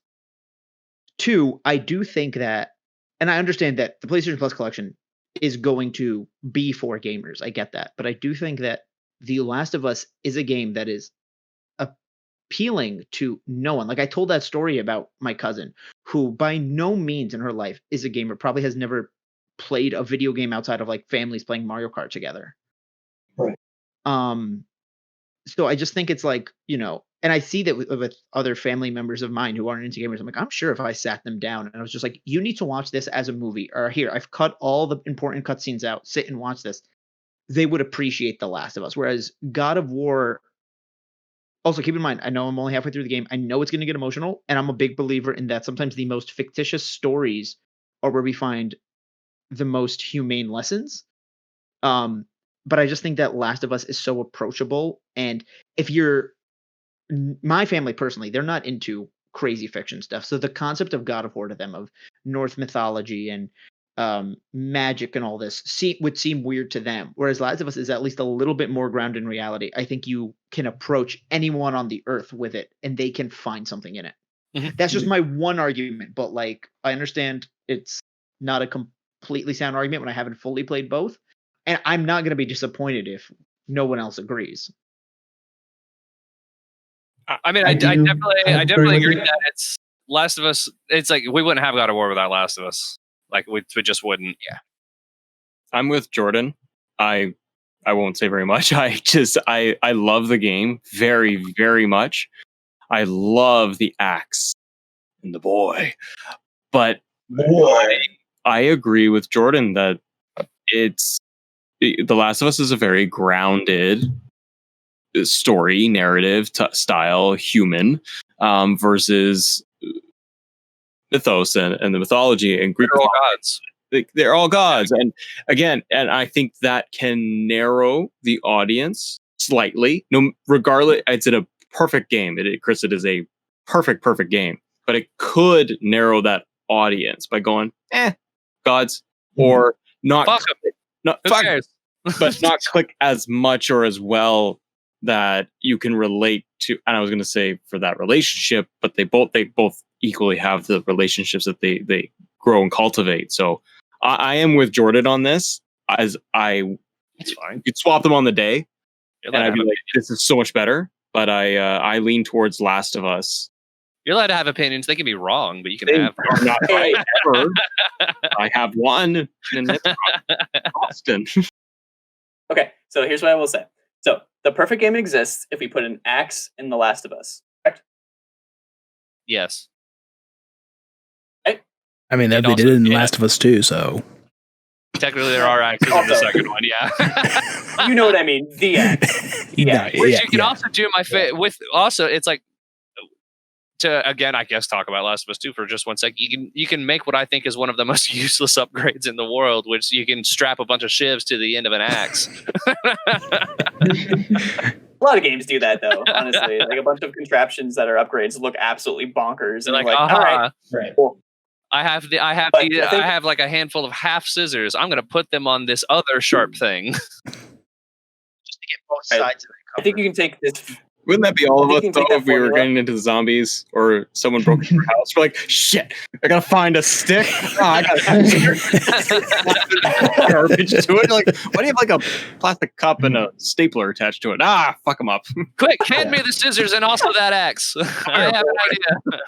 2, I do think that, and I understand that the PlayStation Plus collection is going to be for gamers. I get that. But I do think that The Last of Us is a game that is appealing to no one. Like I told that story about my cousin, who by no means in her life is a gamer, probably has never played a video game outside of like families playing Mario Kart together. Right. So I just think it's like, and I see that with other family members of mine who aren't into gamers. I'm like, I'm sure if I sat them down and I was just like, you need to watch this as a movie, or here, I've cut all the important cutscenes out, sit and watch this, they would appreciate The Last of Us. Whereas God of War, also keep in mind, I know I'm only halfway through the game. I know it's going to get emotional, and I'm a big believer in that sometimes the most fictitious stories are where we find the most humane lessons. But I just think that Last of Us is so approachable. And if my family personally, they're not into crazy fiction stuff. So the concept of God of War to them, of Norse mythology and magic and all this, would seem weird to them. Whereas Last of Us is at least a little bit more grounded in reality. I think you can approach anyone on the earth with it and they can find something in it. Mm-hmm. That's just my one argument. But like, I understand it's not a completely sound argument when I haven't fully played both. And I'm not going to be disappointed if no one else agrees. I mean, I definitely agree that it's Last of Us. It's like we wouldn't have God of War without Last of Us. Like we just wouldn't. Yeah. I'm with Jordan. I won't say very much. I love the game very, very much. I love the axe and the boy. But I agree with Jordan that The Last of Us is a very grounded story, narrative style human versus mythos and the mythology and Greek. They're all gods. They're all gods. And again, and I think that can narrow the audience slightly. No, regardless, it's a perfect game. Chris, it is a perfect game. But it could narrow that audience by going, gods, or not. Fuck 'em. Not Who fuck, cares? but not click as much or as well that you can relate to. And I was going to say for that relationship, but they both equally have the relationships that they grow and cultivate. So I am with Jordan on this. As It's fine. you'd swap them on the day, You're and allowed I'd to be have like, this is so much better. But I lean towards Last of Us. You're allowed to have opinions. They can be wrong, but you can They have. are not right ever. I have one, and it's Austin. Okay, so here's what I will say. So the perfect game exists if we put an axe in The Last of Us. Correct? Yes. I mean, that And they also- did it in yeah. Last of Us too, so Technically, there are axes in the Also- second one. Yeah. You know what I mean? The axe. yeah, Which yeah, you can yeah. also do with also it's like to again I guess talk about Last of Us 2 for just 1 sec. You can make what I think is one of the most useless upgrades in the world, which you can strap a bunch of shivs to the end of an axe. A lot of games do that, though. Honestly, like a bunch of contraptions that are upgrades look absolutely bonkers. They're And like, all right, Right. cool. I have But I think- I have like a handful of half scissors. I'm gonna put them on this other sharp thing. Just to get both Right. sides of it I think you can take this. Wouldn't that be all I of think us you can take though that if we were formula- getting into the zombies or someone broke into your house? We're like, shit, I gotta find a stick. Oh, I gotta garbage to it. Like, why do you have like a plastic cup and a stapler attached to it? Fuck them up. Quick, hand me the scissors and also that axe. I have an idea.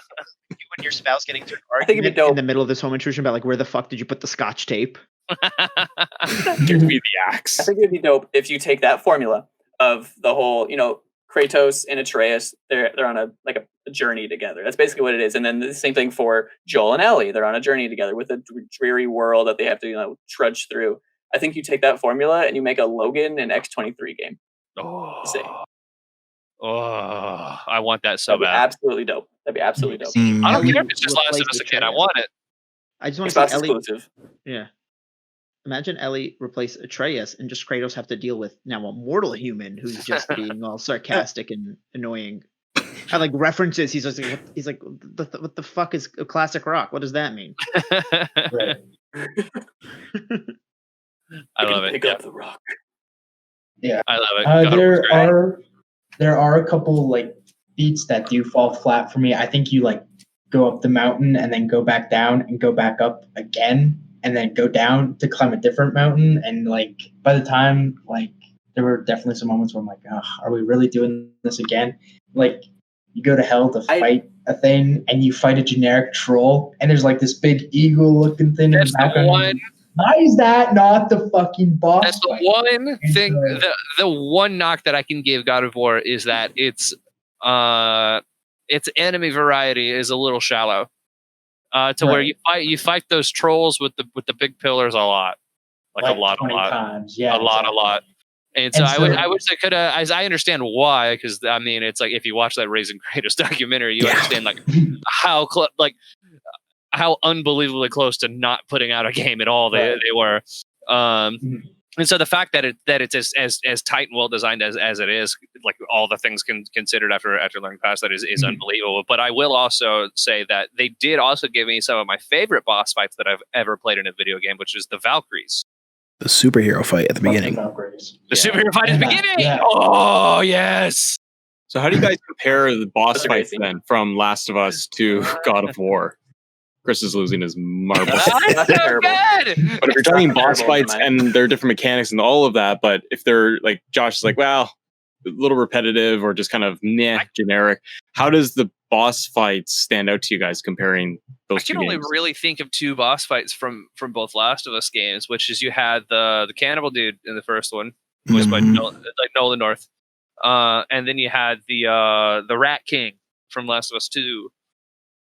You and your spouse getting into an I think it'd be argument dope. in the middle of this home intrusion about like where the fuck did you put the scotch tape? Give me the axe. I think it'd be dope if you take that formula of the whole, Kratos and Atreus. They're on a journey together. That's basically what it is. And then the same thing for Joel and Ellie. They're on a journey together with a dreary world that they have to trudge through. I think you take that formula and you make a Logan and X-23 game. Sick. I want that so That'd be bad. absolutely dope. That'd be absolutely dope. Mm. I don't care if Ellie it's just Last of replaced Us with again. I Atreus. want it. I just want to Xbox see Ellie. exclusive. Yeah. imagine Ellie replace Atreus and just Kratos have to deal with now a mortal human who's just being all sarcastic and annoying. I like references. He's just like, what the fuck is a classic rock? What does that mean? Right. I love it. Pick Yeah, up the rock. Yeah. I love it. God of War's great. There are a couple like beats that do fall flat for me. I think you like go up the mountain and then go back down and go back up again and then go down to climb a different mountain. And like by the time like there were definitely some moments where I'm like, oh, are we really doing this again? Like you go to hell to fight a thing and you fight a generic troll and there's like this big eagle looking thing in That's the the background. one. Why is that not the fucking boss That's the fight? one thing. so- The one knock that I can give God of War is that its enemy variety is a little shallow. To where Right. you fight those trolls with the big pillars a lot, like a lot, 20 times. Yeah, a lot, exactly. a lot. And so, And I wish I could have. As I understand why, because I mean, it's like if you watch that Raising Kratos documentary, you understand like how how unbelievably close to not putting out a game at all they were. And so the fact that it's as tight and well designed as it is, like all the things considered after learning past that is unbelievable. But I will also say that they did also give me some of my favorite boss fights that I've ever played in a video game, which is the Valkyries. The superhero fight at the beginning. The superhero fight at the beginning. Yeah. Oh yes. So how do you guys compare the boss That's a great fights thing. then from Last of Us to God of War? Chris is losing his marbles. That's so terrible. good. But if you're talking That's boss terrible, fights never and there are different mechanics and all of that, but if they're like Josh is like, well, a little repetitive or just kind of generic, how does the boss fights stand out to you guys comparing those I two can only games? really think of two boss fights from both Last of Us games, which is you had the cannibal dude in the first one, voiced by Nolan North, and then you had the Rat King from Last of Us 2,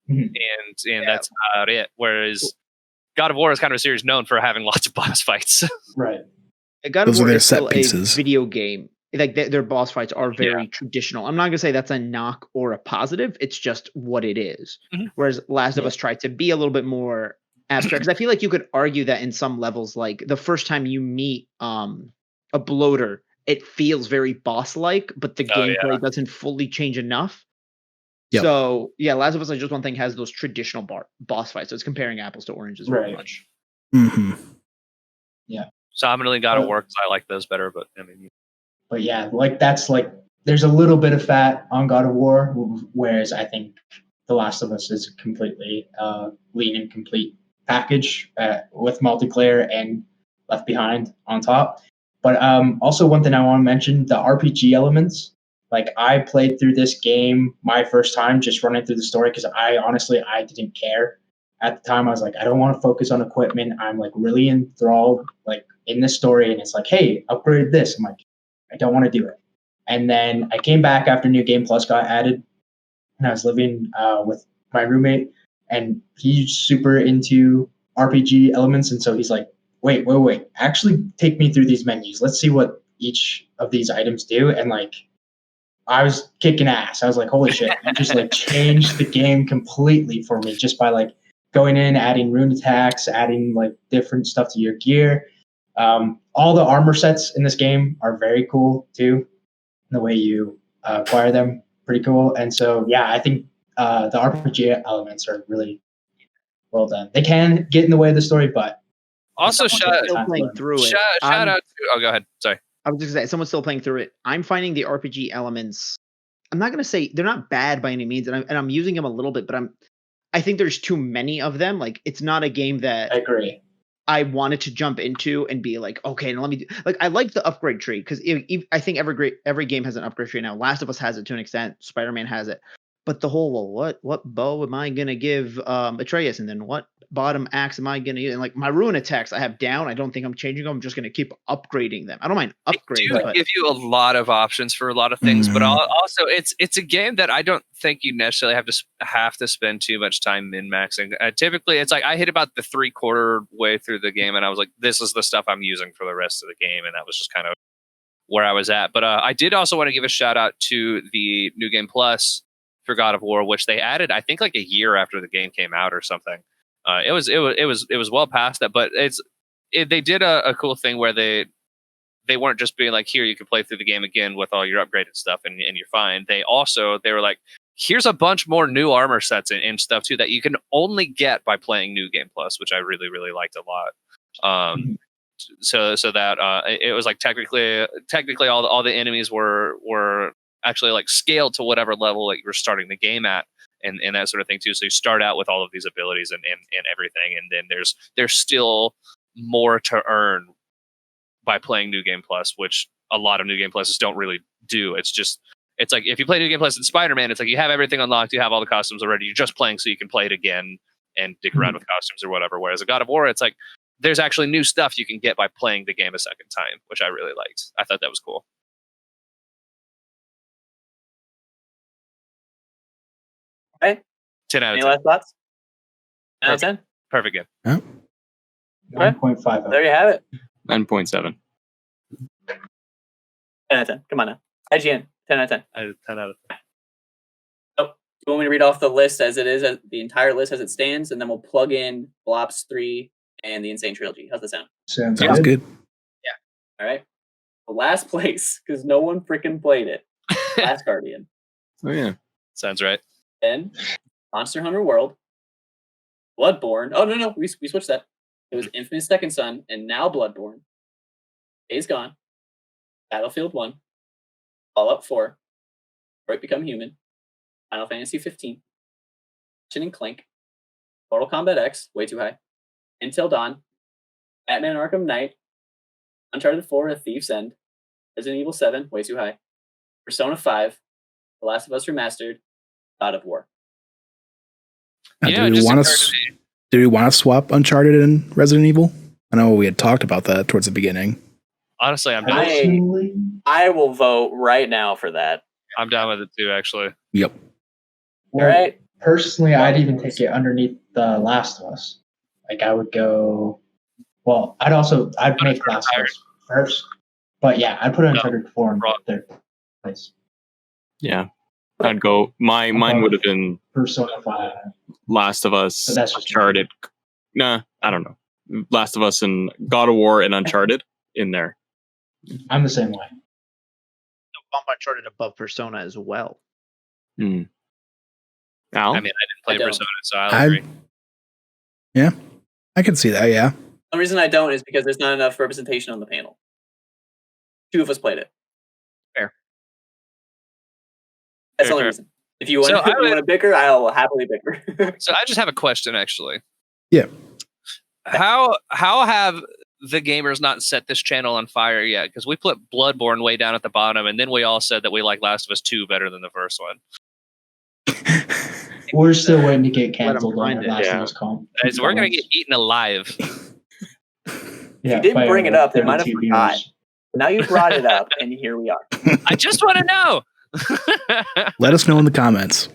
and that's about it. Whereas God of War is kind of a series known for having lots of boss fights. Right. God of Those are War their is still set pieces. a video game. Like their boss fights are very traditional. I'm not gonna say that's a knock or a positive. It's just what it is. Whereas Last of Us tried to be a little bit more abstract. Because I feel like you could argue that in some levels, like the first time you meet a bloater, it feels very boss-like, but the gameplay doesn't fully change enough. Yep. So yeah, Last of Us, I just one thing has those traditional boss fights. So it's comparing apples to oranges very much. Mm-hmm. So I'm gonna lean God of War because I like those better. But I mean, But yeah, like that's like there's a little bit of fat on God of War, whereas I think The Last of Us is a completely lean and complete package with multiplayer and Left Behind on top. But also one thing I want to mention, the RPG elements. Like I played through this game my first time just running through the story because I didn't care. At the time I was like, I don't want to focus on equipment. I'm like really enthralled like in this story and it's like, hey, upgrade this. I'm like, I don't want to do it. And then I came back after New Game Plus got added and I was living with my roommate and he's super into RPG elements. And so he's like, wait, actually take me through these menus. Let's see what each of these items do. And like, I was kicking ass. I was like, holy shit, you just like changed the game completely for me just by like going in, adding rune attacks, adding like different stuff to your gear. All the armor sets in this game are very cool too. The way you acquire them, pretty cool. And so, yeah, I think the RPG elements are really well done. They can get in the way of the story, but also shout still playing through it. out to. Oh, go ahead. Sorry. I was just gonna say, someone's still playing through it. I'm finding the RPG elements. I'm not gonna say they're not bad by any means, and I'm using them a little bit, but I think there's too many of them. Like it's not a game that I agree. I wanted to jump into and be like, okay, now let me do. Like I like the upgrade tree because I think every game has an upgrade tree now. Last of Us has it to an extent. Spider-Man has it, but the whole what bow am I gonna give Atreus, and then what bottom axe am I gonna use? And like my rune attacks I have down. I don't think I'm changing them. I'm just gonna keep upgrading them. I don't mind upgrading. They do give you a lot of options for a lot of things, but also it's a game that I don't think you necessarily have to spend too much time min maxing. Typically, it's like I hit about the 3/4 way through the game, and I was like, "This is the stuff I'm using for the rest of the game," and that was just kind of where I was at. But I did also want to give a shout out to the New Game Plus for God of War, which they added, I think, like a year after the game came out or something. It was well past that, but they did a cool thing where they weren't just being like, here, you can play through the game again with all your upgraded stuff and you're fine. They were like, here's a bunch more new armor sets and stuff too that you can only get by playing New Game Plus, which I really, really liked a lot. So that it was like technically all the enemies were actually like scaled to whatever level like you're starting the game at and that sort of thing too. So you start out with all of these abilities and everything, and then there's still more to earn by playing New Game Plus, which a lot of New Game Pluses don't really do. It's like if you play New Game Plus in Spider-Man, it's like you have everything unlocked, you have all the costumes already, you're just playing so you can play it again and dick around with costumes or whatever. Whereas a God of War, it's like there's actually new stuff you can get by playing the game a second time, which I really liked. I thought that was cool. Okay. 10 out of Any 10. last thoughts? 10 out of 10? Perfect game. 9.5. There you have it. 9.7. 10 out of 10. Come on now. IGN, 10 out of 10. 10 out of 10. Oh, you want me to read off the list as it is, the entire list as it stands, and then we'll plug in Blops 3 and the Insane Trilogy. How's that sound? Sounds Sounds good. All right. The last place, because no one freaking played it. Last Guardian. Oh yeah. Sounds right. Then Monster Hunter World. Bloodborne. Oh, no. We switched that. It was Infamous Second Son, and now Bloodborne. Days Gone. Battlefield 1. Fallout 4. Detroit Become Human. Final Fantasy 15. Ratchet and Clank. Mortal Kombat X. Way too high. Until Dawn. Batman Arkham Knight. Uncharted 4, A Thief's End. Resident Evil 7. Way too high. Persona 5. The Last of Us Remastered. God of War. Now, You know, do it we just want occurred to to? me. Do we want to swap Uncharted and Resident Evil? I know we had talked about that towards the beginning. Honestly, I'm down. Personally, I will vote right now for that. I'm down with it too, actually. Yep. well, All right. personally, I'd even take it underneath The Last of Us. Like I would go. Well, I'd make Last of Us first. But yeah, I'd put Uncharted 4 in third place. Yeah. I'd go. Mine would have been Persona 5. Last of Us, But that's just Uncharted. Nah, I don't know. Last of Us and God of War and Uncharted in there. I'm the same way. Bump Uncharted above Persona as well. Hmm. Al? I mean, I didn't play I don't. Persona, so I'll agree. Yeah, I can see that. Yeah. The reason I don't is because there's not enough representation on the panel. 2 of us played it. Fair. That's the Fair, only fair. reason. If you want, So I would- to bicker, I'll happily bicker. So I just have a question, actually. Yeah. How have the gamers not set this channel on fire yet? Because we put Bloodborne way down at the bottom, and then we all said that we like Last of Us 2 better than the first one. We're still waiting to get Let 'em canceled on find our it. Last Yeah. of Us comp. So we're gonna get eaten alive. Yeah, you didn't by bring it our up, they might have 32 forgot. viewers. Now you brought it up, and here we are. I just want to know. Let us know in the comments.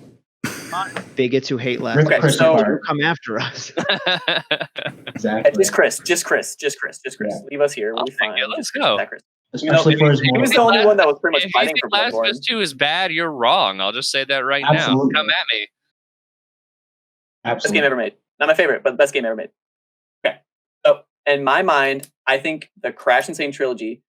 Bigots who hate Last Rip of Us Chris so- apart. come after us. Exactly. Just Chris. Yeah. Leave us here. We'll I'll be take fine. it. Let's Just go. that Chris. Especially for his He was moral. the only one that was pretty much If you fighting think for Last of Us Bloodborne. 2 is bad, you're wrong. I'll just say that right Absolutely. now. Come at me. Best game Absolutely. ever made. Not my favorite, but best game ever made. Okay. So, in my mind, I think the Crash Insane trilogy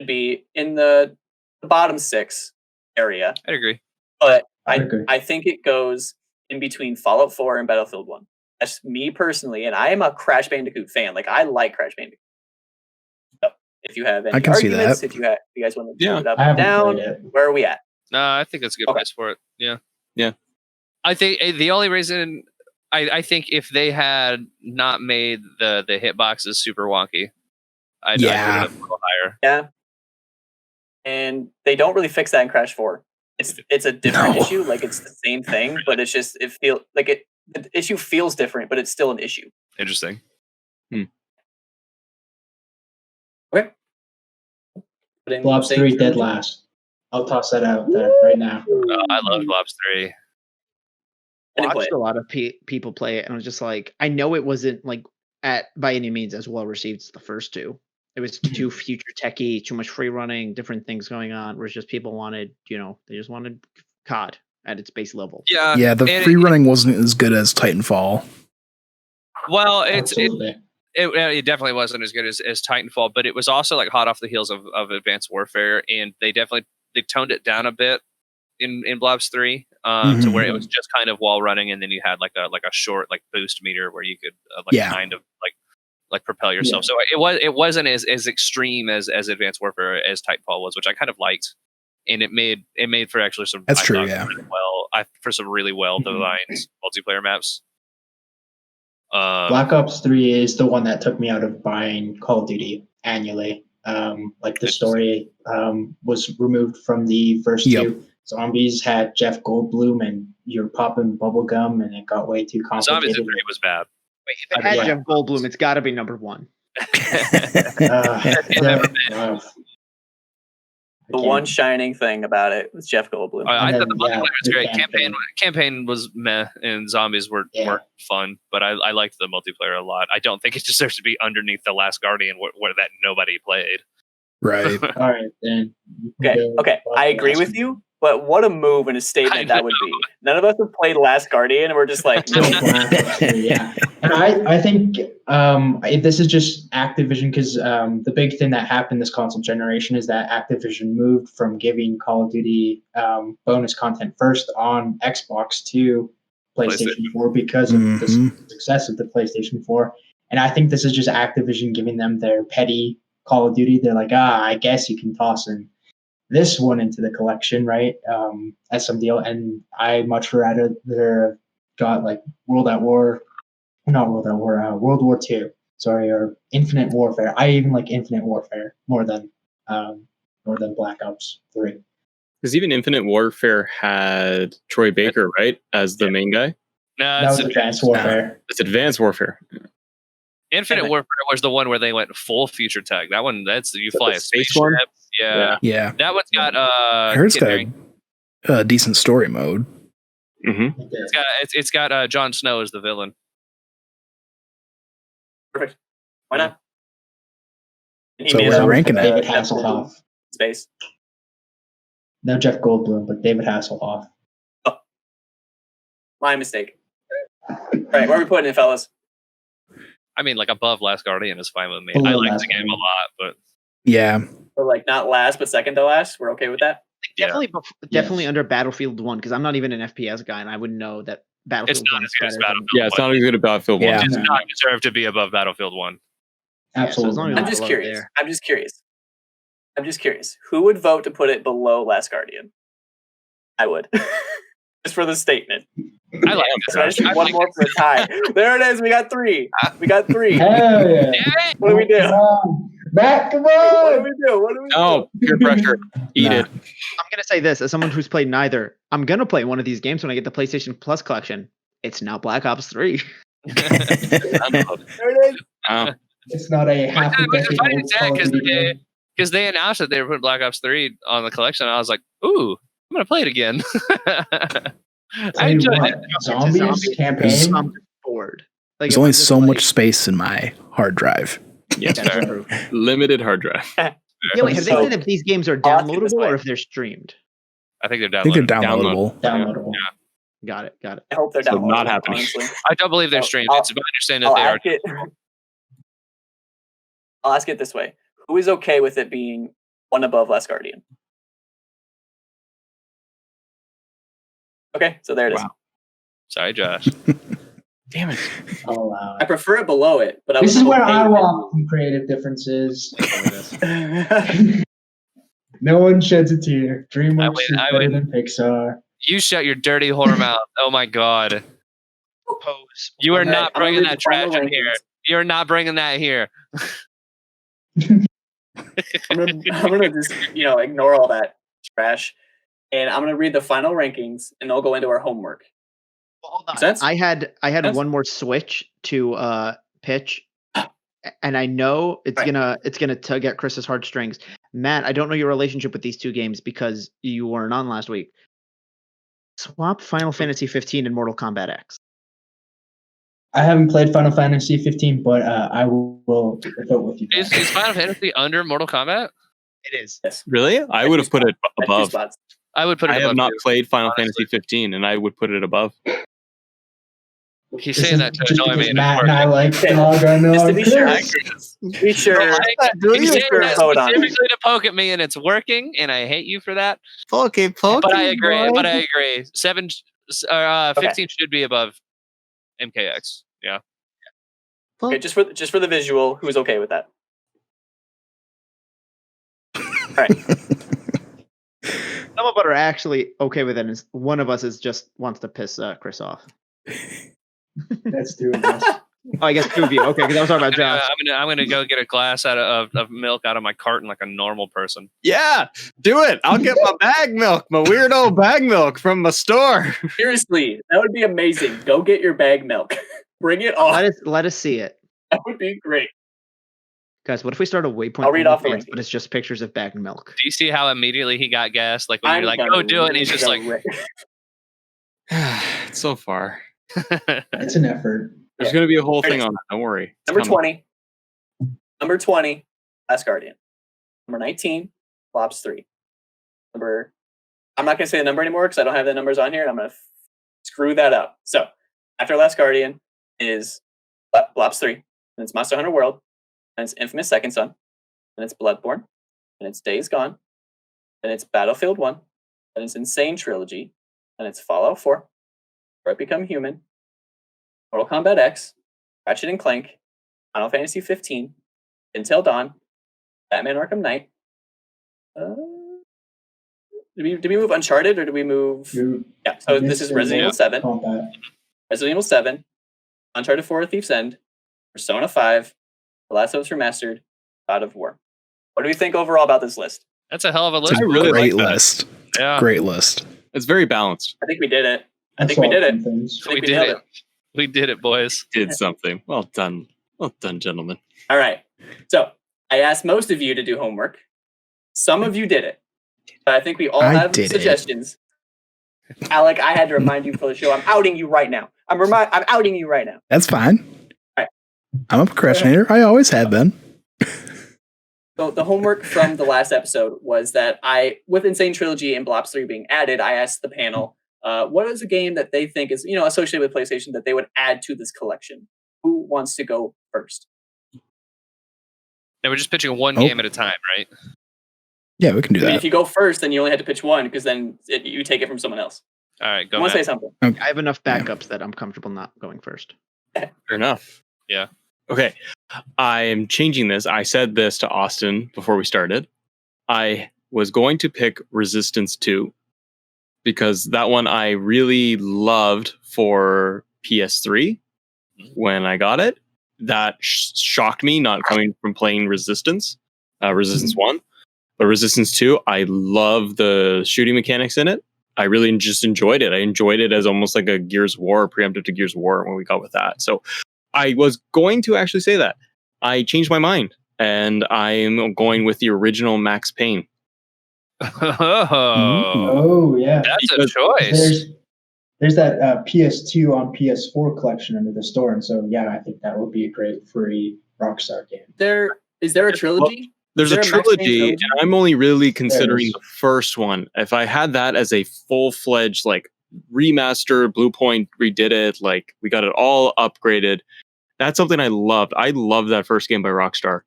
should be in the bottom 6 area. I'd agree. But I agree. I think it goes in between Fallout 4 and Battlefield 1. That's me personally, and I am a Crash Bandicoot fan. Like, I like Crash Bandicoot. So, if you have any I can see arguments, that. if you guys want to Yeah. put it up I and haven't down, played it. where are we at? No, I think that's a good Okay. place for it. Yeah. Yeah. I think the only reason I think if they had not made the hitboxes super wonky, I'd put it Yeah. up a little higher. Yeah. And they don't really fix that in Crash 4. It's a different No. issue. Like, it's the same thing, but it's just the issue feels different, but it's still an issue. Interesting. Okay. Put in Blobs Insane 3 dead Trilogy. last. I'll toss that out there right now. I love Globs 3. I didn't play Watched it. a lot of people play it, and I was just like, I know it wasn't like by any means as well received as the first two. It was too future techy, too much free running, different things going on. Whereas just people wanted, they just wanted COD at its base level. Yeah. Yeah, the and free running wasn't as good as Titanfall. Well, it's Absolutely. It definitely wasn't as good as Titanfall, but it was also like hot off the heels of Advanced Warfare, and they toned it down a bit in Blobs 3 to where it was just kind of wall running, and then you had like a short like boost meter where you could kind of like propel yourself. So it wasn't as extreme as Advanced Warfare as Titanfall was, which I kind of liked, and it made for actually some That's I true, thought, yeah. really for some really well designed multiplayer maps. Black Ops 3 is the one that took me out of buying Call of Duty annually. Like the story was removed from the first two. Zombies had Jeff Goldblum, and you're popping bubblegum, and it got way too complicated. Zombies 3 was bad. Wait, if it had Jeff Goldblum, it's got to be number one. The one shining thing about it was Jeff Goldblum. I thought the multiplayer was great. Campaign was meh, and zombies weren't fun, but I liked the multiplayer a lot. I don't think it deserves to be underneath The Last Guardian, where that nobody played. Right. All right, then. Okay. I agree with you, but what a move and a statement that would be. None of us have played Last Guardian, and we're just like, yeah. And I think this is just Activision, because the big thing that happened this console generation is that Activision moved from giving Call of Duty bonus content first on Xbox to PlayStation 4 because of the success of the PlayStation 4. And I think this is just Activision giving them their petty Call of Duty. They're like, I guess you can toss in this one into the collection, right? As some deal. And I much rather got like World War II, or Infinite Warfare. I even like Infinite Warfare more than Black Ops 3. Because even Infinite Warfare had Troy Baker, right, as the main guy. No, that was Advanced Warfare. It's Advanced Warfare. Infinite Warfare was the one where they went full future tech. That one, you fly a spaceship. one? Yeah. That one's got I heard it's got a decent story mode. Mm-hmm. It's got Jon Snow as the villain. Perfect. Why not? So we're ranking it. David Hasselhoff. Space. No Jeff Goldblum, but David Hasselhoff. Oh. My mistake. All right, where are we putting it, fellas? I mean, like above Last Guardian is fine with me. Below I like Last the game a Guardian. lot, but Yeah. Or like not last, but second to last. We're okay with that. Definitely under Battlefield 1, because I'm not even an FPS guy, and I would know that Battlefield it's not 1 as is good as better Battlefield. Yeah, it's not as good as Battlefield 1. Yeah. It does not deserve to be above Battlefield 1. Absolutely. as long as I'm it's just below curious. there. I'm just curious. Who would vote to put it below Last Guardian? I would. Just for the statement. I like So I just need one more for a tie. There it is. We got three. Hell yeah. What do we do? Come on. Back, come What do on. we do? What do we do? Oh, peer pressure. Eat Nah. it. I'm going to say this, as someone who's played neither, I'm going to play one of these games when I get the PlayStation Plus collection. It's now Black Ops 3. There it is. Oh. It's not a half a decade old Call of Duty game. Because they announced that they were putting Black Ops 3 on the collection. I was like, ooh, I'm going to play it again. I enjoyed it. Zombies campaign. I'm bored. Like, There's only so much space in my hard drive. Yeah, That's fair. true. Limited hard drive. Yeah, wait, have they So- said if these games are I'll ask it this downloadable way. or if they're streamed? I think they're I think they're downloaded. downloadable. Downloadable. Got it. I hope they're So downloadable. not happening. Honestly. I don't believe they're So streamed. I'll- It's my understanding that I'll they are. ask it. I'll ask it this way: who is okay with it being one above Last Guardian? Okay, so there it is. Wow. Sorry, Josh. Damn it. I'll allow I it. prefer it below it, but I This was is where okay I with want some creative differences. it. No one sheds a tear. DreamWorks I win, is I better win. than Pixar. You shut your dirty whore mouth. Oh my god. Pose. You are All right, not I'm gonna bringing read that the final trash in here. rankings. You're not bringing that here. I'm gonna just ignore all that trash, and I'm gonna read the final rankings, and they'll go into our homework. Well, hold on. Makes sense? I had Yes. one more switch to pitch, and I know it's gonna tug at Chris's heartstrings. Matt, I don't know your relationship with these two games because you weren't on last week. Swap Final Fantasy 15 and Mortal Kombat X. I haven't played Final Fantasy 15, but I will vote with you. Is Final Fantasy under Mortal Kombat? It is. Yes. Really? I would have put it At 2 above. spots. I would put it I have above not too. played Final honestly. Fantasy 15, and I would put it above. He's This saying is that to just annoy me. because And Matt it's and I like Okay. dog. I know. Just to be sure. Chris. Be sure. He's saying sure that vote on it. specifically to poke at me, and it's working, and I hate you for that. Poke, But I agree. But I agree. 15 should be above MKX. Yeah. Okay, just for the visual, who's okay with that? All right. Some of us are actually okay with it. And one of us is just wants to piss Chris off. That's two of us. Oh, I guess two of you. Okay, because I was talking about Josh. I'm gonna go get a glass of milk out of my carton like a normal person. Yeah, do it. I'll get my bag milk, my weirdo bag milk from my store. Seriously, that would be amazing. Go get your bag milk. Bring it on. Let us see it. That would be great. Guys, what if we start a WayPoint I'll read off the OnlyFans, link. but it's just pictures of bagged milk? Do you see how immediately he got gassed? Like when I'm you're like, gonna "Go do it," and he's read just like, It's so far. It's an effort. There's Yeah. going to be a whole There it thing is. on that. Don't worry. It's Number coming. 20. Number 20, Last Guardian. Number 19, Blobs 3. I'm not going to say the number anymore because I don't have the numbers on here, and I'm going to screw that up. So, after Last Guardian is Blobs 3, and it's Monster Hunter World, and it's Infamous Second Son, and it's Bloodborne, and it's Days Gone, and it's Battlefield 1, and it's Insane Trilogy, and it's Fallout 4, Detroit Become Human, Mortal Kombat X, Ratchet and Clank, Final Fantasy 15, Until Dawn, Batman Arkham Knight. Did we move Uncharted or did we move? Yeah, so this is Resident Evil 7. Combat. Resident Evil 7, Uncharted 4: Thief's End, Persona 5, The Last of Us Remastered, God of War. What do we think overall about this list? "That's a hell of a It's list." a really great like that. list. Yeah, Great list. It's very balanced. I think we did it. I I'll think we swap did it. some things. I think we we did nailed it. We did it, boys. Did something. Well done. Well done, gentlemen. All right. So I asked most of you to do homework. Some of you did it. But I think we all I have did it. suggestions. Alec, I had to remind you for the show. I'm outing you right now. I'm outing you right now. That's fine. Alright. I'm a procrastinator. I always have been. So the homework from the last episode was that with Insane Trilogy and Blobs 3 being added, I asked the panel, what is a game that they think is, associated with PlayStation that they would add to this collection? Who wants to go first? And we're just pitching one Oh. game at a time, right? Yeah, we can do I mean, that. if you go first, then you only had to pitch one because then you take it from someone else. All right, go. I want to say Matt. something. I have enough backups that I'm comfortable not going first. Fair enough. Yeah. Okay. I am changing this. I said this to Austin before we started. I was going to pick Resistance 2 because that one I really loved for PS3 when I got it. That shocked me not coming from playing Resistance 1. But Resistance 2, I love the shooting mechanics in it. I really just enjoyed it. I enjoyed it as almost like a Gears of War, preemptive to Gears of War when we got with that. So I was going to actually say that. I changed my mind, and I'm going with the original Max Payne. Oh, Oh yeah. that's a Because choice. There's that PS2 on PS4 collection under the store, and so yeah, I think that would be a great free Rockstar game. Is there a trilogy? There's Is a there a Max Payne trilogy, trilogy? and I'm only really considering is. the first one. If I had that as a full-fledged, like, remaster, Bluepoint redid it, like, we got it all upgraded, that's something I loved. I love that first game by Rockstar.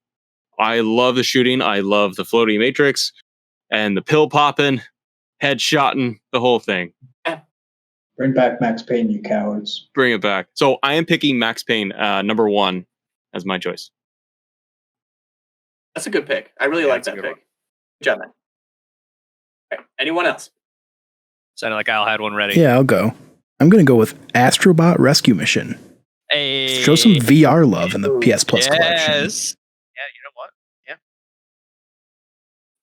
I love the shooting. I love the floating matrix and the pill popping, headshotting, the whole thing. Bring back Max Payne, you cowards. Bring it back. So I am picking Max Payne, number 1, as my choice. That's a good pick. I really Yeah, like that's a that good pick. one. Good job, man. Okay. Anyone else? Sounded like Al had one ready. Yeah, I'll go. I'm going to go with Astrobot Rescue Mission. Hey. Show some VR love in the Ooh, PS Plus collection. Yes. Yeah, you know what? Yeah.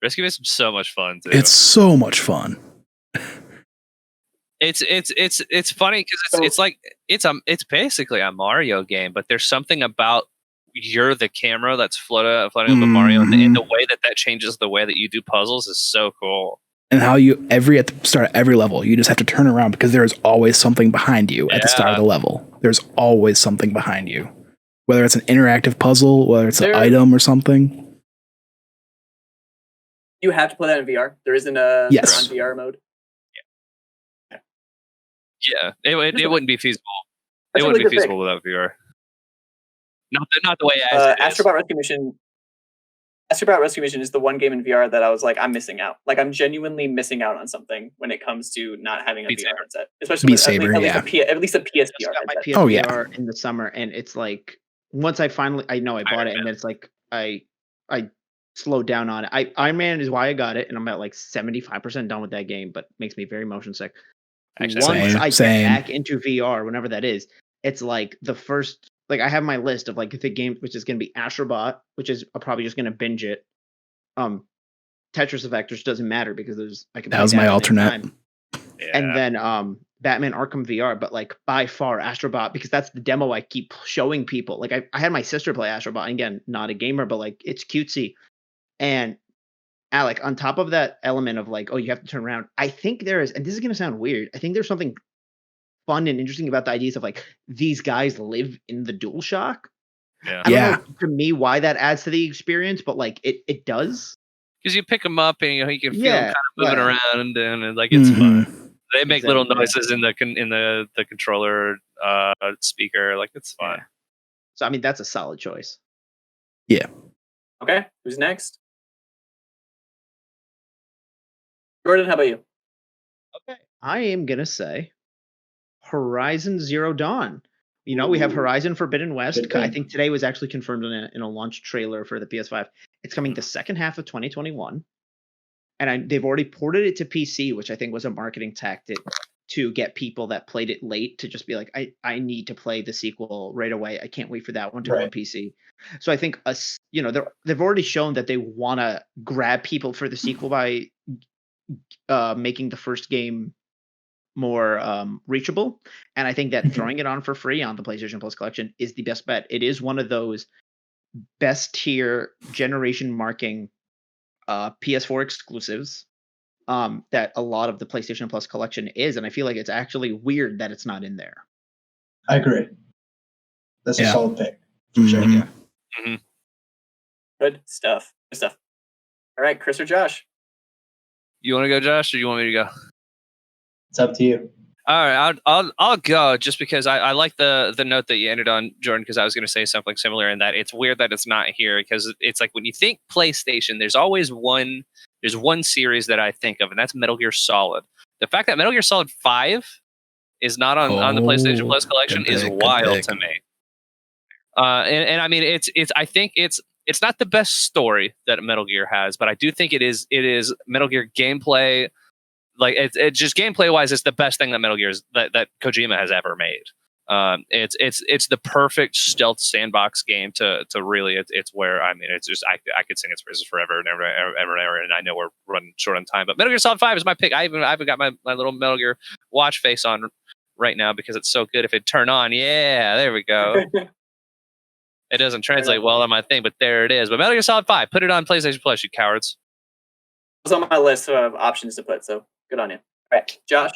Rescue Mission's so much fun too. It's so much fun. It's funny because it's basically a Mario game, but there's something about you're the camera that's floating over Mario, and the way that changes the way that you do puzzles is so cool. And how at the start of every level, you just have to turn around because there is always something behind you at the start of the level. There's always something behind you. Whether it's an interactive puzzle, whether it's an item or something. You have to play that in VR. There isn't a Yes. on VR mode. Yeah, it wouldn't be feasible. It a wouldn't really be good feasible without VR. Not the way as it is. Astrobot Rescue Mission. Astrobot Rescue Mission is the one game in VR that I was like, I'm missing out. Like, I'm genuinely missing out on something when it comes to not having a Beat VR Saber. headset, especially Beat with, Saber, at least a Just PSVR got my headset. Oh, yeah. PSVR in the summer, and it's like once I bought it, and then it's like I slowed down on it. Iron Man is why I got it, and I'm at like 75% done with that game, but makes me very motion sick. Actually, Once I Same. get back into VR, whenever that is, it's like the first. Like I have my list of like the games, which is going to be Astrobot, which is probably just going to binge it. Tetris Effect, which doesn't matter because I can. That was my alternate. yeah. And then Batman Arkham VR, but like by far Astrobot, because that's the demo I keep showing people. Like I had my sister play Astrobot, and again, not a gamer, but like it's cutesy. And Alec, on top of that element of like, oh, you have to turn around, I think there is, and this is gonna sound weird, I think there's something fun and interesting about the ideas of like these guys live in the DualShock. Yeah. I don't know to me why that adds to the experience, but like it does. Because you pick them up and you can feel them kind of moving around and like it's fun. They make little noises in the controller speaker, like it's fun. So I mean that's a solid choice. Yeah. Okay, who's next? Jordan, how about you? Okay, I am gonna say Horizon Zero Dawn. You know, we have Horizon Forbidden West. I think today was actually confirmed in a launch trailer for the PS5. It's coming the second half of 2021. And they've already ported it to PC, which I think was a marketing tactic to get people that played it late to just be like, I need to play the sequel right away. I can't wait for that one to go on PC. So I think they've already shown that they want to grab people for the sequel by making the first game more reachable. And I think that throwing it on for free on the PlayStation Plus collection is the best bet. It is one of those best tier generation marking PS4 exclusives that a lot of the PlayStation Plus collection is. And I feel like it's actually weird that it's not in there. I agree. That's a solid pick. For sure. Yeah. Mm-hmm. Good stuff. Good stuff. All right, Chris or Josh? You want to go, Josh, or you want me to go? It's up to you. All right, I'll go just because I like the note that you ended on, Jordan, because I was going to say something similar in that it's weird that it's not here because it's like when you think PlayStation, there's one series that I think of, and that's Metal Gear Solid. The fact that Metal Gear Solid 5 is not on the PlayStation Plus collection is wild to me. And I mean I think it's not the best story that Metal Gear has, but I do think it is Metal Gear gameplay. Like it's just gameplay wise, it's the best thing that Metal Gear that Kojima has ever made. It's the perfect stealth sandbox game to really. It's where I mean, it's just I could sing its praises forever and ever, and I know we're running short on time, but Metal Gear Solid 5 is my pick. I even got my little Metal Gear watch face on right now because it's so good. If it turn on, yeah, there we go. It doesn't translate well on my thing, but there it is. But Metal Gear Solid 5, put it on PlayStation Plus, you cowards. It was on my list of options to put, so good on you. All right, Josh.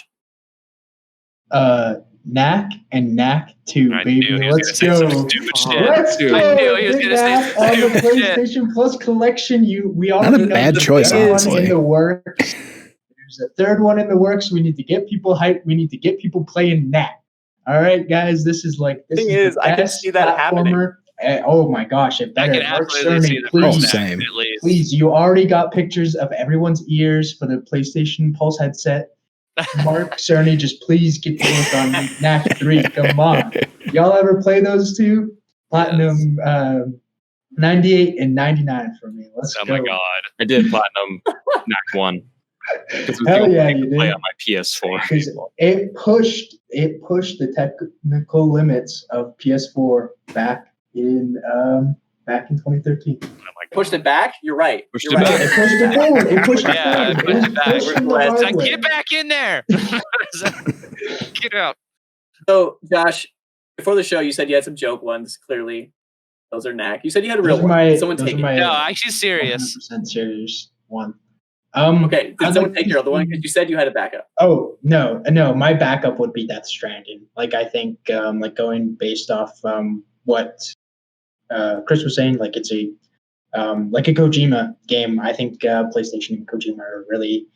Knack and Knack 2, baby. Let's go. Let's go. I knew he was going to say on the PlayStation Plus collection. We already not a bad choice, honestly. In the works. There's a third one in the works. We need to get people hyped. We need to get people playing Knack. All right, guys. This is the I can see that happening. Oh my gosh! It better. Mark Cerny, please. You already got pictures of everyone's ears for the PlayStation Pulse headset. Mark Cerny, just please get to work on Knack 3. Come on. Y'all ever play those two? Platinum 98 and 99 for me. Let's go. Oh my god. I did Platinum Knack 1. Hell yeah, you did. Play on my PS4. It pushed the technical limits of PS4 back in 2013. Oh my god. Pushed it back? You're right. It pushed it forward. It pushed it forward. It's like, get back in there. Get out. So, Josh, before the show, you said you had some joke ones. Clearly, those are Knack. You said you had a real one. Someone take it. No, actually serious. 100% serious one. Okay, did someone take your other one? Because you said you had a backup. Oh, no. My backup would be Death Stranding. Like, I think, going based off what Chris was saying, like, it's a Kojima game. I think PlayStation and Kojima are really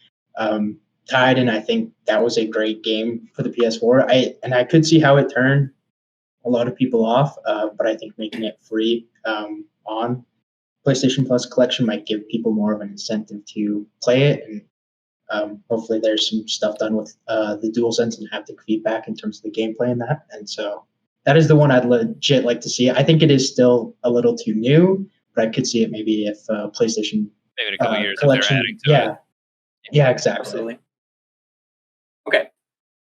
tied, and I think that was a great game for the PS4. I could see how it turned a lot of people off, but I think making it free on PlayStation Plus Collection might give people more of an incentive to play it, and hopefully there's some stuff done with the DualSense and haptic feedback in terms of the gameplay in that. And so that is the one I'd legit like to see. I think it is still a little too new, but I could see it maybe if PlayStation Maybe in a couple years if Collection. they're adding to it. Yeah, exactly. Absolutely. Okay,